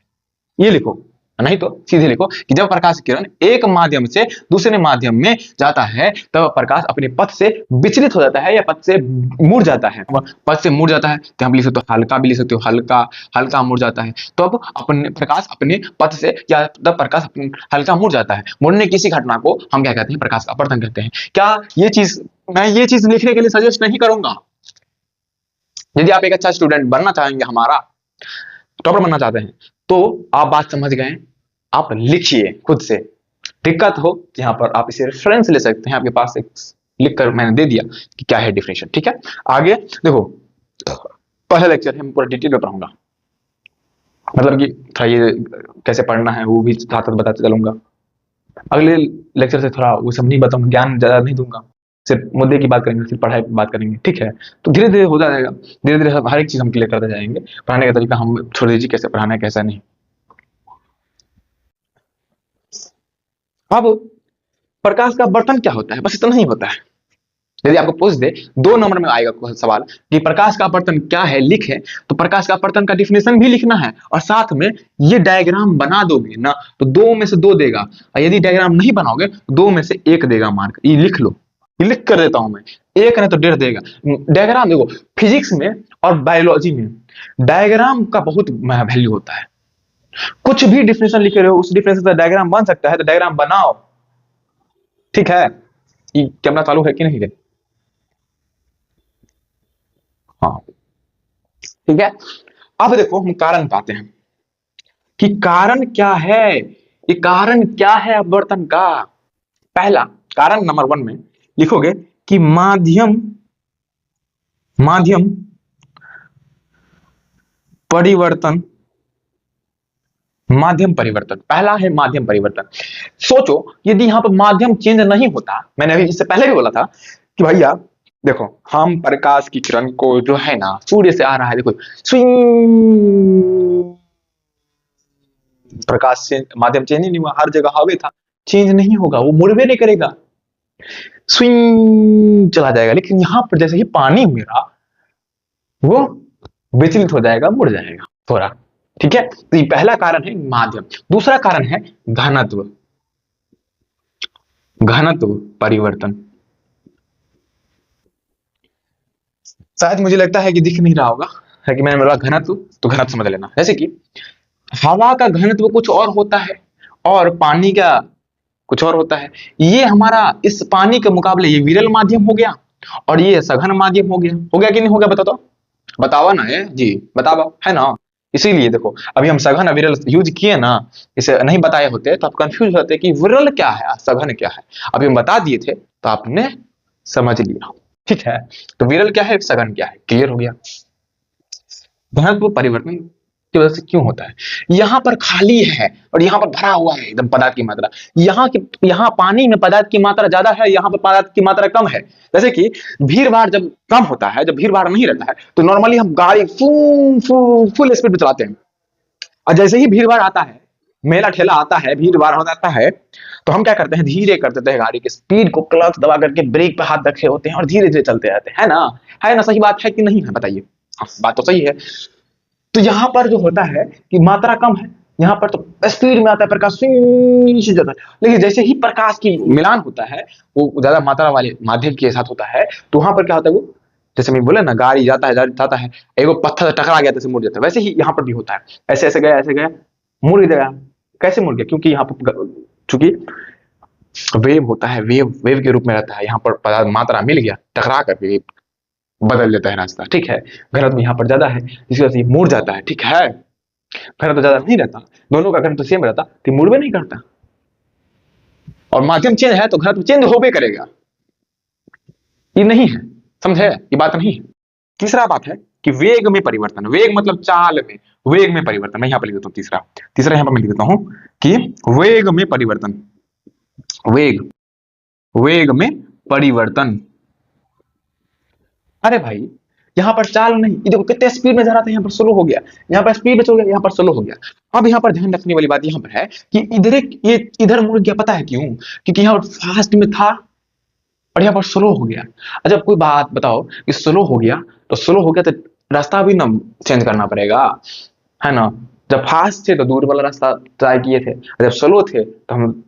ये लिखो। नहीं तो सीधे लिखो कि जब प्रकाश किरण एक माध्यम से दूसरे माध्यम में जाता है तब प्रकाश अपने पथ से विचलित हो जाता है या पथ से मुड़ जाता है। पथ से मुड़ जाता है तो हम लिख सकते हो हल्का, भी लिख सकते हो हल्का, हल्का मुड़ जाता है। तो अब अपने प्रकाश अपने पथ से, या तब प्रकाश अपने हल्का मुड़ जाता है, मुड़ने की इसी घटना को हम क्या कहते हैं, प्रकाश का अपवर्तन कहते हैं। क्या ये चीज, मैं ये चीज लिखने के लिए सजेस्ट नहीं करूंगा। यदि आप एक अच्छा स्टूडेंट बनना चाहेंगे, हमारा टॉपर बनना चाहते हैं, तो आप बात समझ गए, आप लिखिए खुद से। दिक्कत हो यहाँ पर आप इसे रेफरेंस ले सकते हैं, आपके पास एक लिख कर मैंने दे दिया कि क्या है डिफिनेशन, ठीक है। आगे देखो, पहला लेक्चर है, मैं पूरा डिटेल में पढ़ाऊंगा, मतलब कि थोड़ा ये कैसे पढ़ना है वो भी साथ साथ बताते चलूंगा। अगले लेक्चर से थोड़ा वो सब नहीं बताऊंगा, ज्ञान ज्यादा नहीं दूंगा, सिर्फ मुद्दे की बात करेंगे, सिर्फ पढ़ाई की बात करेंगे, ठीक है। तो धीरे धीरे हो जाएगा, धीरे धीरे हर एक चीज हम क्लियर करते जाएंगे। पढ़ाने का तरीका हम छोड़ दीजिए, कैसे पढ़ाना है कैसा नहीं। अब प्रकाश का बर्तन क्या होता है, बस इतना ही होता है। यदि आपको पूछ दे 2 नंबर में आएगा सवाल कि प्रकाश का अपवर्तन क्या है, लिखे, तो प्रकाश का अपवर्तन का डिफिनेशन भी लिखना है, और साथ में ये डायग्राम बना दोगे ना तो 2 में से 2 देगा, और यदि डायग्राम नहीं बनाओगे तो 2 में से 1 देगा मार्क। ये लिख लो, ये लिख कर देता हूं मैं, 1 नहीं तो 1.5 देगा। डायग्राम देखो, फिजिक्स में और बायोलॉजी में डायग्राम का बहुत वैल्यू होता है। कुछ भी डिफिनेशन लिखे रहे हो, उस डिफिनेशन से डायग्राम बन सकता है, तो डायग्राम बनाओ, ठीक है। ये कैमरा चालू है कि नहीं है? हाँ ठीक है। अब देखो हम कारण पाते हैं कि कारण क्या है, ये कारण क्या है अपवर्तन का। पहला कारण नंबर 1 में लिखोगे कि माध्यम माध्यम परिवर्तन, माध्यम परिवर्तन, पहला है माध्यम परिवर्तन। सोचो यदि यहां पर माध्यम चेंज नहीं होता, मैंने अभी इससे पहले भी बोला था कि भैया देखो, हम प्रकाश की किरण को जो है ना, सूर्य से आ रहा है, देखो स्विंग, प्रकाश से माध्यम चेंज नहीं हुआ, हर जगह हवे था, चेंज नहीं होगा, वो मुड़वे नहीं करेगा, स्विंग चला जाएगा। लेकिन यहां पर जैसे ही पानी मेरा वो विचलित हो जाएगा, मुड़ जाएगा थोड़ा, ठीक है। तो ये पहला कारण है माध्यम। दूसरा कारण है घनत्व, घनत्व परिवर्तन। शायद मुझे लगता है कि दिख नहीं रहा होगा, है कि मैंने बोला घनत्व, तो घनत्व समझ लेना। जैसे कि हवा का घनत्व कुछ और होता है और पानी का कुछ और होता है। ये हमारा इस पानी के मुकाबले ये विरल माध्यम हो गया, और ये सघन माध्यम हो गया कि नहीं हो गया, बता दो, बतावा ना है जी, बतावा है ना। इसीलिए देखो, अभी हम सघन अविरल यूज किए ना, इसे नहीं बताए होते तो आप कंफ्यूज होते कि विरल क्या है सघन क्या है। अभी हम बता दिए थे तो आपने समझ लिया, ठीक है। तो विरल क्या है, सघन क्या है, क्लियर हो गया। घनत्व परिवर्तन की वजह से क्यों होता है, यहाँ पर खाली है और यहाँ पर भरा हुआ है एकदम पदार्थ की मात्रा। यहाँ पानी में पदार्थ की मात्रा ज्यादा है, यहाँ पर पदार्थ की मात्रा कम है। जैसे कि भीड़ भाड़ जब कम होता है, जब भीड़ भाड़ नहीं रहता है, तो नॉर्मली हम गाड़ी फुल स्पीड में चलाते हैं। और जैसे ही भीड़ भाड़ आता है, मेला ठेला आता है, भीड़ भाड़ हो जाता है, तो हम क्या करते हैं, धीरे कर देते हैं गाड़ी की स्पीड को, क्लच दबा करके ब्रेक पे हाथ रखे होते हैं और धीरे धीरे चलते रहते हैं, है ना, सही बात है कि नहीं है, बताइए। बात तो सही है। तो यहाँ पर जो होता है कि मात्रा कम है, यहाँ पर तो स्पीड में आता है प्रकाश, से जाता है। लेकिन जैसे ही प्रकाश की मिलान होता है, वो ज्यादा मात्रा वाले माध्यम के साथ होता है, तो वहां पर क्या होता है, वो जैसे मैं बोले ना, गाड़ी जाता है, एगो पत्थर से टकरा गया, जैसे मुड़ जाता है, वैसे ही यहाँ पर भी होता है। ऐसे ऐसे गया, मुड़ गया। कैसे मुड़ गया, क्योंकि यहाँ पर चूंकि वेव होता है, वेव के रूप में रहता है, यहाँ पर मात्रा मिल गया, टकरा करके बदल लेता है रास्ता, ठीक है। घनत्व यहाँ पर ज्यादा है, इसी वजह से मुड़ जाता है, ठीक है। घनत्व ज्यादा नहीं रहता, दोनों का घनत्व सेम रहता तो मुड़ भी नहीं करता। और माध्यम चेंज है तो घनत्व चेंज होबे करेगा, ये नहीं है, समझे, ये बात नहीं है। तीसरा बात है कि वेग में परिवर्तन, वेग मतलब चाल में, वेग में परिवर्तन। मैं यहाँ पर लिख देता हूँ तीसरा यहाँ पर मैं लिख देता हूँ कि वेग में परिवर्तन, वेग में परिवर्तन। अरे भाई, यहाँ पर चाल नहीं, ये देखो कितने स्पीड में जा रहा था, यहाँ पर स्लो हो गया, यहाँ पर स्पीड में हो गया, यहाँ पर स्लो हो गया। अब यहाँ पर ध्यान रखने वाली बात यहाँ पर है कि ये इधर मुड़ गया, पता है क्यों, क्योंकि यहाँ पर फास्ट में था और यहाँ पर स्लो हो गया। अच्छा कोई बात बताओ कि स्लो हो गया, तो स्लो हो गया तो रास्ता भी ना चेंज करना पड़ेगा, है ना। जब फास्ट थे तो दूर वाला रास्ता तय किए थे, जब स्लो थे तो हम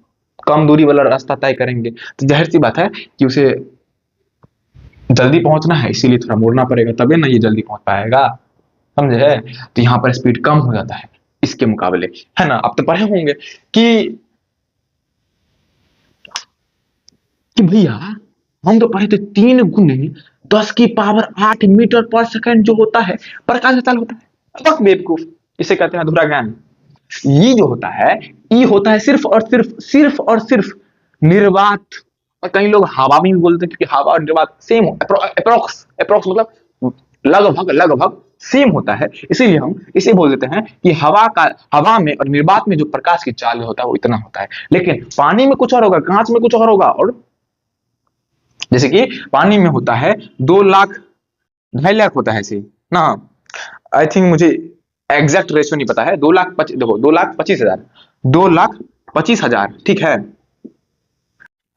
कम दूरी वाला रास्ता तय करेंगे। तो जाहिर सी बात है कि उसे जल्दी पहुंचना है, इसीलिए थोड़ा मुड़ना पड़ेगा, तभी ना ये जल्दी पहुंच पाएगा, समझे। तो यहाँ पर स्पीड कम हो जाता है इसके मुकाबले, है ना। आप तो पढ़े होंगे कि भैया हम तो पढ़े थे 3 गुने 10 की पावर 8 मीटर पर सेकंड जो होता है प्रकाश का चाल होता है। बस बेवकूफ, इसे कहते हैं अधूरा ज्ञान। ये जो होता है, ये होता है सिर्फ और सिर्फ निर्वात। और कई लोग हवा में भी बोलते हैं, क्योंकि हवा और निर्वात सेम, अप्रोक्स मतलब लगभग सेम होता है, इसीलिए हम इसे बोल देते हैं कि हवा में और निर्वात में जो प्रकाश की चाल होता है वो इतना होता है। लेकिन पानी में कुछ और होगा, कांच में कुछ और होगा। और जैसे कि पानी में होता है 2 लाख 2.5 लाख होता है ऐसे ना, आई थिंक मुझे एग्जैक्ट रेशियो नहीं पता है। 2,25,000 देखो, 2,25,000, 2,25,000, ठीक है।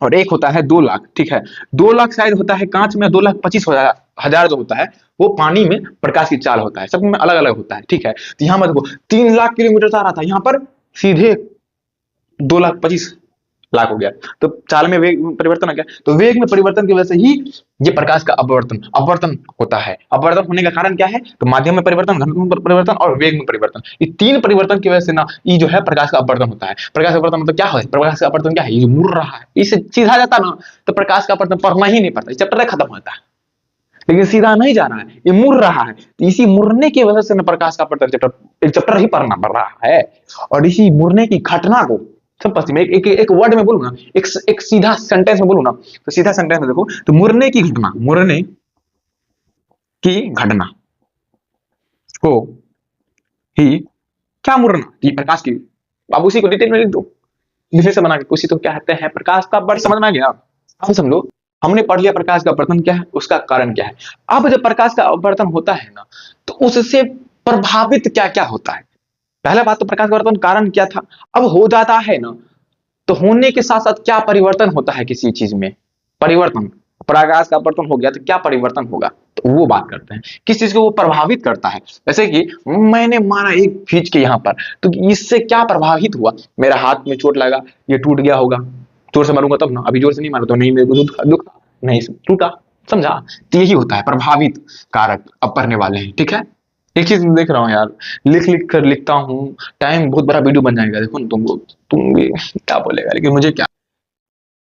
और एक होता है 2 लाख, ठीक है। 2 लाख शायद होता है कांच में, 2,25,000 जो होता है वो पानी में प्रकाश की चाल होता है, सब में अलग अलग होता है, ठीक है। तो यहाँ पर देखो 3 लाख किलोमीटर से आ रहा था, यहाँ पर सीधे 2,25,000 हो गया। तो चाल में वेग में परिवर्तन आ गया। तो वेग में परिवर्तन की वजह से ही ये प्रकाश का अपवर्तन होता है। अपवर्तन होने का कारण क्या है, तो माध्यम में परिवर्तन, घनत्व में परिवर्तन और वेग में परिवर्तन। ये 3 परिवर्तन की वजह से ना ये जो है प्रकाश का अपवर्तन होता है। प्रकाश का अपवर्तन मतलब क्या है, प्रकाश का अपवर्तन क्या है, ये जो मुड़ रहा है, इसे सीधा जाता ना तो प्रकाश का अपवर्तन पढ़ना ही नहीं पड़ता, चैप्टर खत्म होता है। लेकिन सीधा नहीं जा रहा है, ये मुड़ रहा है, तो इसी मुड़ने की वजह से ना प्रकाश का अपवर्तन चैप्टर ही पढ़ना पड़ रहा है। और इसी मुड़ने की घटना को सब में एक वर्ड में बोलूँ ना, एक सीधा सेंटेंस में बोलूँ ना, तो सीधा सेंटेंस में देखो, तो मुड़ने की घटना को ही क्या मुड़ना, ये प्रकाश की। अब उसी को डिटेल में लिख दो, जिसे से बना के उसी तो क्या कहते हैं प्रकाश का अपवर्तन। समझ में आ गया। अब समझो, हमने पढ़ लिया प्रकाश का अपवर्तन क्या है, उसका कारण क्या है। अब जब प्रकाश का अपवर्तन होता है ना, तो उससे प्रभावित क्या क्या होता है। पहला बात तो प्रकाश का अपवर्तन कारण क्या था, अब हो जाता है ना, तो होने के साथ साथ क्या परिवर्तन होता है किसी चीज में, परिवर्तन। प्रकाश का अपवर्तन हो गया तो क्या परिवर्तन होगा, तो वो बात करते हैं किस चीज को वो प्रभावित करता है। जैसे कि मैंने मारा एक खींच के यहाँ पर, तो इससे क्या प्रभावित हुआ, मेरा हाथ में चोट लगा, ये टूट गया होगा, जोर से मारूंगा तब ना, अभी जोर से नहीं मारा तो नहीं, मेरे को दुखा नहीं, टूटा, समझा। तो यही होता है प्रभावित कारक, अब पढ़ने वाले हैं, ठीक है। एक चीज देख रहा हूँ यार, लिख कर लिखता हूँ, टाइम बहुत बड़ा वीडियो बन जाएगा, देखो ना तुम भी क्या बोलेगा, लेकिन मुझे क्या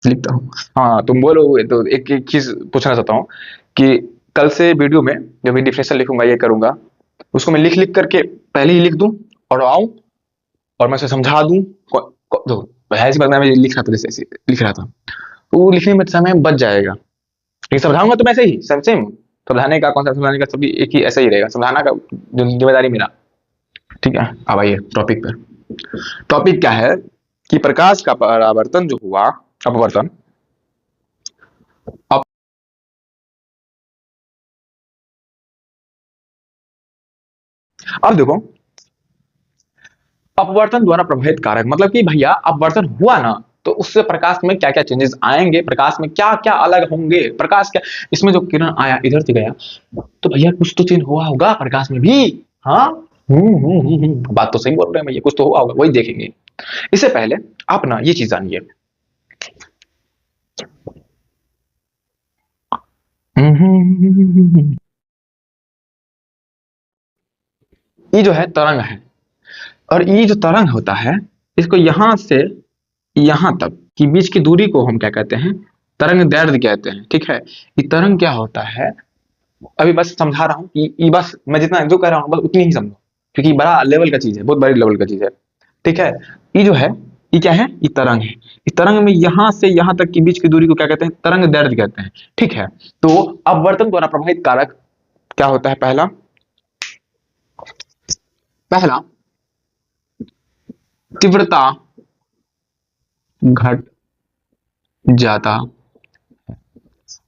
लिखता हूँ। हाँ तुम बोलो। तो एक चीज पूछना चाहता हूँ कि कल से वीडियो में जब मैं डिफिनेशन लिखूंगा, ये करूंगा, उसको मैं लिख लिख करके पहले ही लिख दूं और आऊं और मैं उसे समझा दूं। देखो ऐसी बात मैं लिख रहा था, जैसे ऐसे लिख रहा था तो वो लिखने में समय बच जाएगा। लेकिन समझाऊंगा तो मैं ऐसे ही सेम सेम, समझाने का कॉन्सेप्ट समझाने का सभी एक ही ऐसा ही रहेगा, समझाना का जो जिम्मेदारी मेरा। ठीक है, अब आइए टॉपिक पर। टॉपिक क्या है कि प्रकाश का परावर्तन जो हुआ, अपवर्तन, अब देखो अपवर्तन द्वारा प्रभावित कारक मतलब कि भैया अपवर्तन हुआ ना तो उससे प्रकाश में क्या क्या चेंजेस आएंगे, प्रकाश में क्या क्या अलग होंगे, प्रकाश क्या, इसमें जो किरण आया इधर से गया तो भैया कुछ तो चेंज हुआ होगा प्रकाश में भी। हाँ, बात तो सही बोल रहे हैं भैया, कुछ तो हुआ होगा, वही देखेंगे। इससे पहले आप ना ये चीज जानिए, ये जो है तरंग है, और ये जो तरंग होता है इसको यहां से यहां तक की बीच की दूरी को हम क्या कहते हैं, तरंग दैर्ध्य कहते हैं। ठीक है, ये तरंग क्या होता है, अभी बस समझा रहा हूँ कि ये बस मैं जितना जो कह रहा हूँ बस उतनी ही समझो, क्योंकि बड़ा लेवल का चीज है, बहुत बड़ी लेवल का चीज है। ठीक है, ये जो है ये क्या है, ये तरंग है। इस तरंग में यहां से यहां तक की बीच की दूरी को क्या कहते हैं, तरंग दैर्ध्य कहते हैं। ठीक है, तो अपवर्तन द्वारा प्रभावित कारक क्या होता है, पहला पहला तीव्रता घट जाता।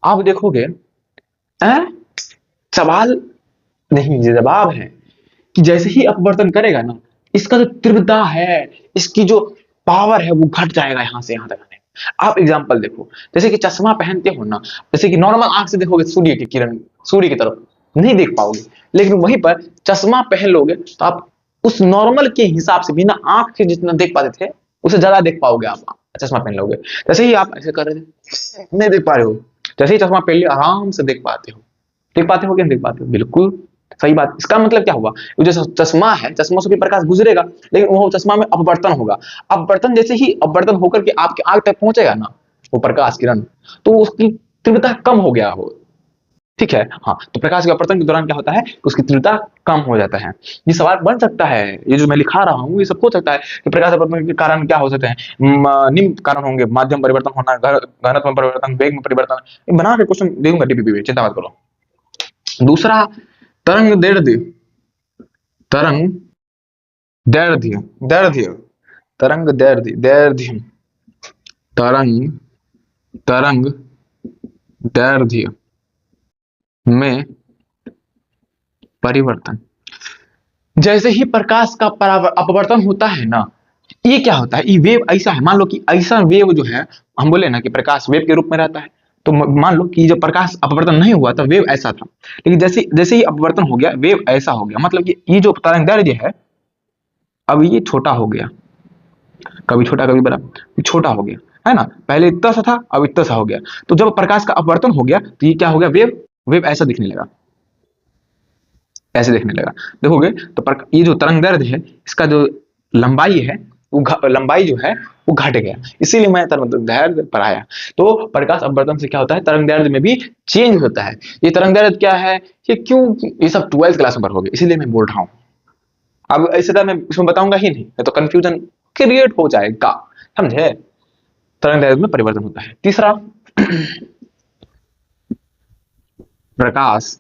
आप देखोगे अ, सवाल नहीं, ये जवाब है कि जैसे ही अपवर्तन करेगा ना इसका जो तीव्रता है, इसकी जो पावर है वो घट जाएगा यहां से यहां तक आने में। आप एग्जांपल देखो, जैसे कि चश्मा पहनते हो ना, जैसे कि नॉर्मल आंख से देखोगे सूर्य की किरण, सूर्य की तरफ नहीं देख पाओगे, लेकिन वहीं पर चश्मा पहन लोगे तो आप उस नॉर्मल के हिसाब से बिना आंख के जितना देख पाते थे उसे ज्यादा देख पाओगे आप चश्मा पहन लोगे। जैसे ही आप ऐसे कर रहे थे नहीं देख पा रहे हो, जैसे ही चश्मा पहन लिया आराम से देख पाते हो। देख पाते हो क्या, नहीं देख पाते हो, बिल्कुल सही बात। इसका मतलब क्या हुआ, वो जो चश्मा है चश्मा से भी प्रकाश गुजरेगा लेकिन वो चश्मा में अपवर्तन होगा। अपवर्तन जैसे ही अपवर्तन होकर के आपके आंख तक पहुंचेगा ना वो प्रकाश किरण, तो उसकी तीव्रता कम हो गया हो। ठीक है, हाँ, तो प्रकाश के अपवर्तन के दौरान क्या होता है कि उसकी तीव्रता कम हो जाता है। ये सवाल बन सकता है, ये जो मैं लिखा रहा हूँ ये सब हो सकता है कि प्रकाश अपवर्तन के कारण क्या हो सकते हैं, निम्न कारण होंगे, माध्यम परिवर्तन होना, घनत्व में परिवर्तन, वेग में परिवर्तन। ये बना के क्वेश्चन दूंगा डीपीपी में, चिंता मत करो। दूसरा तरंग दैर्ध्य, तरंग दैर्ध्य, दैर्ध्य, तरंग दैर्ध्य, दैर्ध्य, तरंग, तरंग दैर्ध्य में परिवर्तन। जैसे ही प्रकाश का अपवर्तन होता है ना, ये क्या होता है, ये वेव ऐसा है, मान लो कि ऐसा वेव जो है, हम बोले ना कि प्रकाश वेव के रूप में रहता है, तो मान लो कि जब प्रकाश अपवर्तन नहीं हुआ था वेव ऐसा था, लेकिन जैसे जैसे ही अपवर्तन हो गया वेव ऐसा हो गया, मतलब कि ये जो तरंग दैर्ध्य है अब ये छोटा हो गया, कभी छोटा कभी बड़ा, छोटा हो गया है ना, पहले इतना सा था अब इतना सा हो गया। तो जब प्रकाश का अपवर्तन हो गया तो ये क्या हो गया, वेव वेव ऐसा दिखने लगा, ऐसे दिखने लगा। देखोगे तो ये जो तरंग दैर्ध्य है इसका जो लंबाई है वो लंबाई जो है वो घट गया, इसीलिए मैं तरंग दैर्ध्य पढ़ाया। तो प्रकाश अपवर्तन से क्या होता है, तरंग दैर्ध्य में भी चेंज होता है। ये तरंग दैर्ध्य क्या है, ये क्यों, ये सब 12th क्लास में पढ़ोगे इसीलिए मैं बोल रहा हूँ। अब ऐसे तो मैं इसमें बताऊंगा ही नहीं, तो कंफ्यूजन क्रिएट हो जाएगा, समझे। तरंग दैर्ध्य में परिवर्तन होता है। तीसरा प्रकाश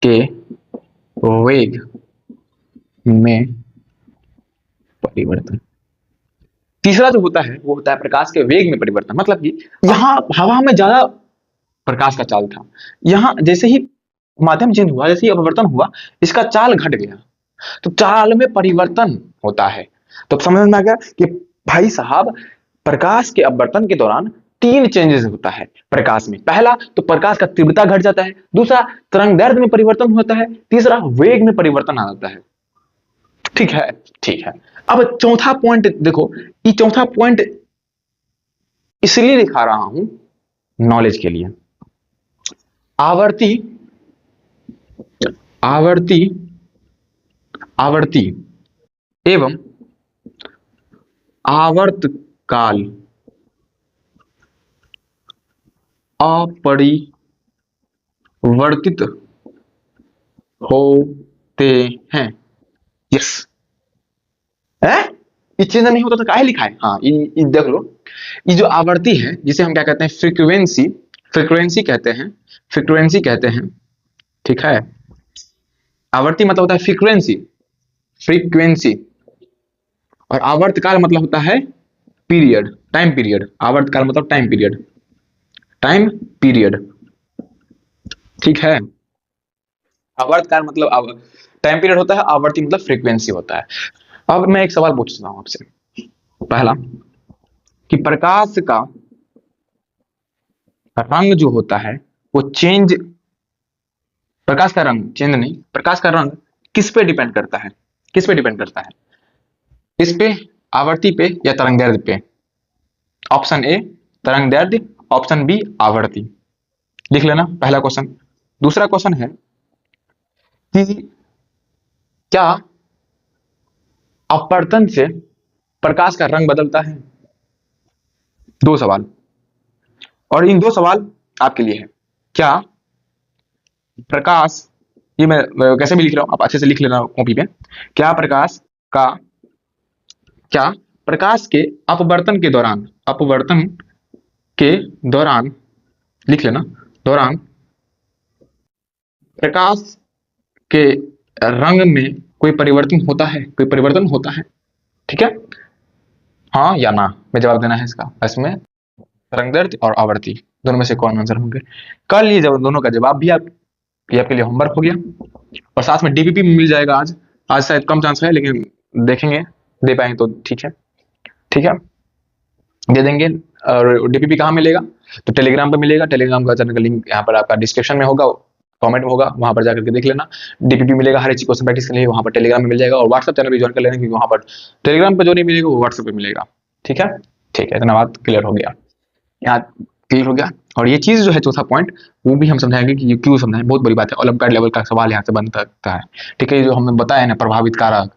के वेग में परिवर्तन। तीसरा जो होता है वो होता है प्रकाश के वेग में परिवर्तन, मतलब कि यहाँ हवा में ज्यादा प्रकाश का चाल था, यहाँ जैसे ही माध्यम चेंज हुआ, जैसे ही अपवर्तन हुआ इसका चाल घट गया, तो चाल में परिवर्तन होता है। तो समझ में आ गया कि भाई साहब प्रकाश के अपवर्तन के दौरान तीन चेंजेस होता है प्रकाश में। पहला तो प्रकाश का तीव्रता घट जाता है, दूसरा तरंग दैर्ध्य में परिवर्तन होता है, तीसरा वेग में परिवर्तन आ जाता है। ठीक है, ठीक है। अब चौथा पॉइंट देखो, ये चौथा पॉइंट इसलिए दिखा रहा हूं नॉलेज के लिए। आवर्ती, आवर्ती, आवर्ती एवं आवर्तकाल अपरिवर्तित होते हैं। यस है, ये चिन्ह नहीं होता तो काहे लिखा है? हाँ ये देख लो, ये जो आवृत्ति है जिसे हम क्या कहते हैं, फ्रीक्वेंसी, फ्रीक्वेंसी कहते हैं, फ्रीक्वेंसी कहते हैं, ठीक है। आवर्ती मतलब होता है फ्रीक्वेंसी, फ्रीक्वेंसी, और आवर्तकाल मतलब होता है पीरियड, टाइम पीरियड। आवर्तकाल मतलब टाइम पीरियड, टाइम पीरियड, ठीक है। आवर्तकाल मतलब टाइम पीरियड होता है, आवर्ती मतलब फ्रीक्वेंसी होता है। अब मैं एक सवाल पूछता हूं आपसे, पहला, कि प्रकाश का रंग जो होता है वो चेंज, प्रकाश का रंग चेंज नहीं, प्रकाश का रंग किस पे डिपेंड करता है? किस पे डिपेंड करता है? इस पे, आवर्ती पे, या तरंगदैर्ध्य पे? ऑप्शन ए तरंगदैर्ध्य, ऑप्शन बी आवर्ती। लिख लेना पहला क्वेश्चन। दूसरा क्वेश्चन है कि क्या अपवर्तन से प्रकाश का रंग बदलता है? दो सवाल, और इन दो सवाल आपके लिए है। क्या प्रकाश, ये मैं कैसे भी लिख रहा हूं, आप अच्छे से लिख लेना कॉपी पे। क्या प्रकाश का, क्या प्रकाश के अपवर्तन के दौरान, अपवर्तन के दौरान, लिख लेना, दौरान प्रकाश के रंग में कोई परिवर्तन होता है? कोई परिवर्तन होता है, ठीक है। हाँ या ना में जवाब देना है इसका। इसमें तरंगदैर्ध्य और आवर्ती दोनों में से कौन आंसर होंगे? कल ये जब दोनों का जवाब भी आप, ये आपके लिए होमवर्क हो गया, और साथ में डीपीपी मिल जाएगा आज। आज शायद कम चांस है लेकिन देखेंगे, दे पाएंगे तो ठीक है, ठीक है, दे देंगे। और डीपीपी कहाँ मिलेगा? तो टेलीग्राम पे मिलेगा। टेलीग्राम का चैनल का लिंक यहाँ पर आपका डिस्क्रिप्शन में होगा, कमेंट में होगा, वहां पर जाकर के देख लेना। डीपीपी मिलेगा हर एक चीज क्वेश्चन प्रैक्टिस के लिए, वहां पर टेलीग्राम में मिल जाएगा। और व्हाट्सएप चैनल भी ज्वाइन कर लेना, क्योंकि वहां पर टेलीग्राम पर जो नहीं मिलेगा वो व्हाट्सएप पे मिलेगा, ठीक है। ठीक है, इतना बात क्लियर हो गया, यहाँ क्लियर हो गया। और ये चीज जो है चौथा पॉइंट, वो भी हम समझाएंगे कि ये क्यों समझाएं, बहुत बड़ी बात है। ओलंपियाड लेवल का सवाल यहाँ से बन सकता है, ठीक है। ये जो हमने बताया ना प्रभावित कारक,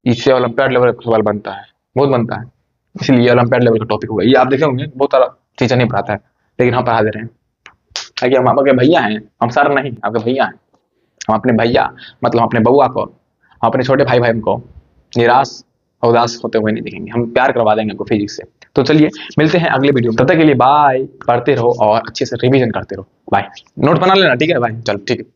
इससे ओलंपियाड लेवल का सवाल बनता है, बहुत बनता है, इसलिए ओलंपियाड लेवल का टॉपिक होगा। ये आप देखे होंगे बहुत सारा टीचर नहीं पढ़ाता है, लेकिन हम पढ़ा दे रहे हैं, ताकि हम आपके भैया हैं, हम सर नहीं, आपके भैया हैं। हम अपने भैया मतलब अपने बउआ को, हम अपने छोटे भाई बहन को निराश और उदास होते हुए नहीं देखेंगे, हम प्यार करवा देंगे आपको फिजिक्स से। तो चलिए मिलते हैं अगले वीडियो में, तब तक के लिए बाय। पढ़ते रहो और अच्छे से रिवीजन करते रहो, बाय। नोट बना लेना, ठीक है भाई, चलो ठीक है।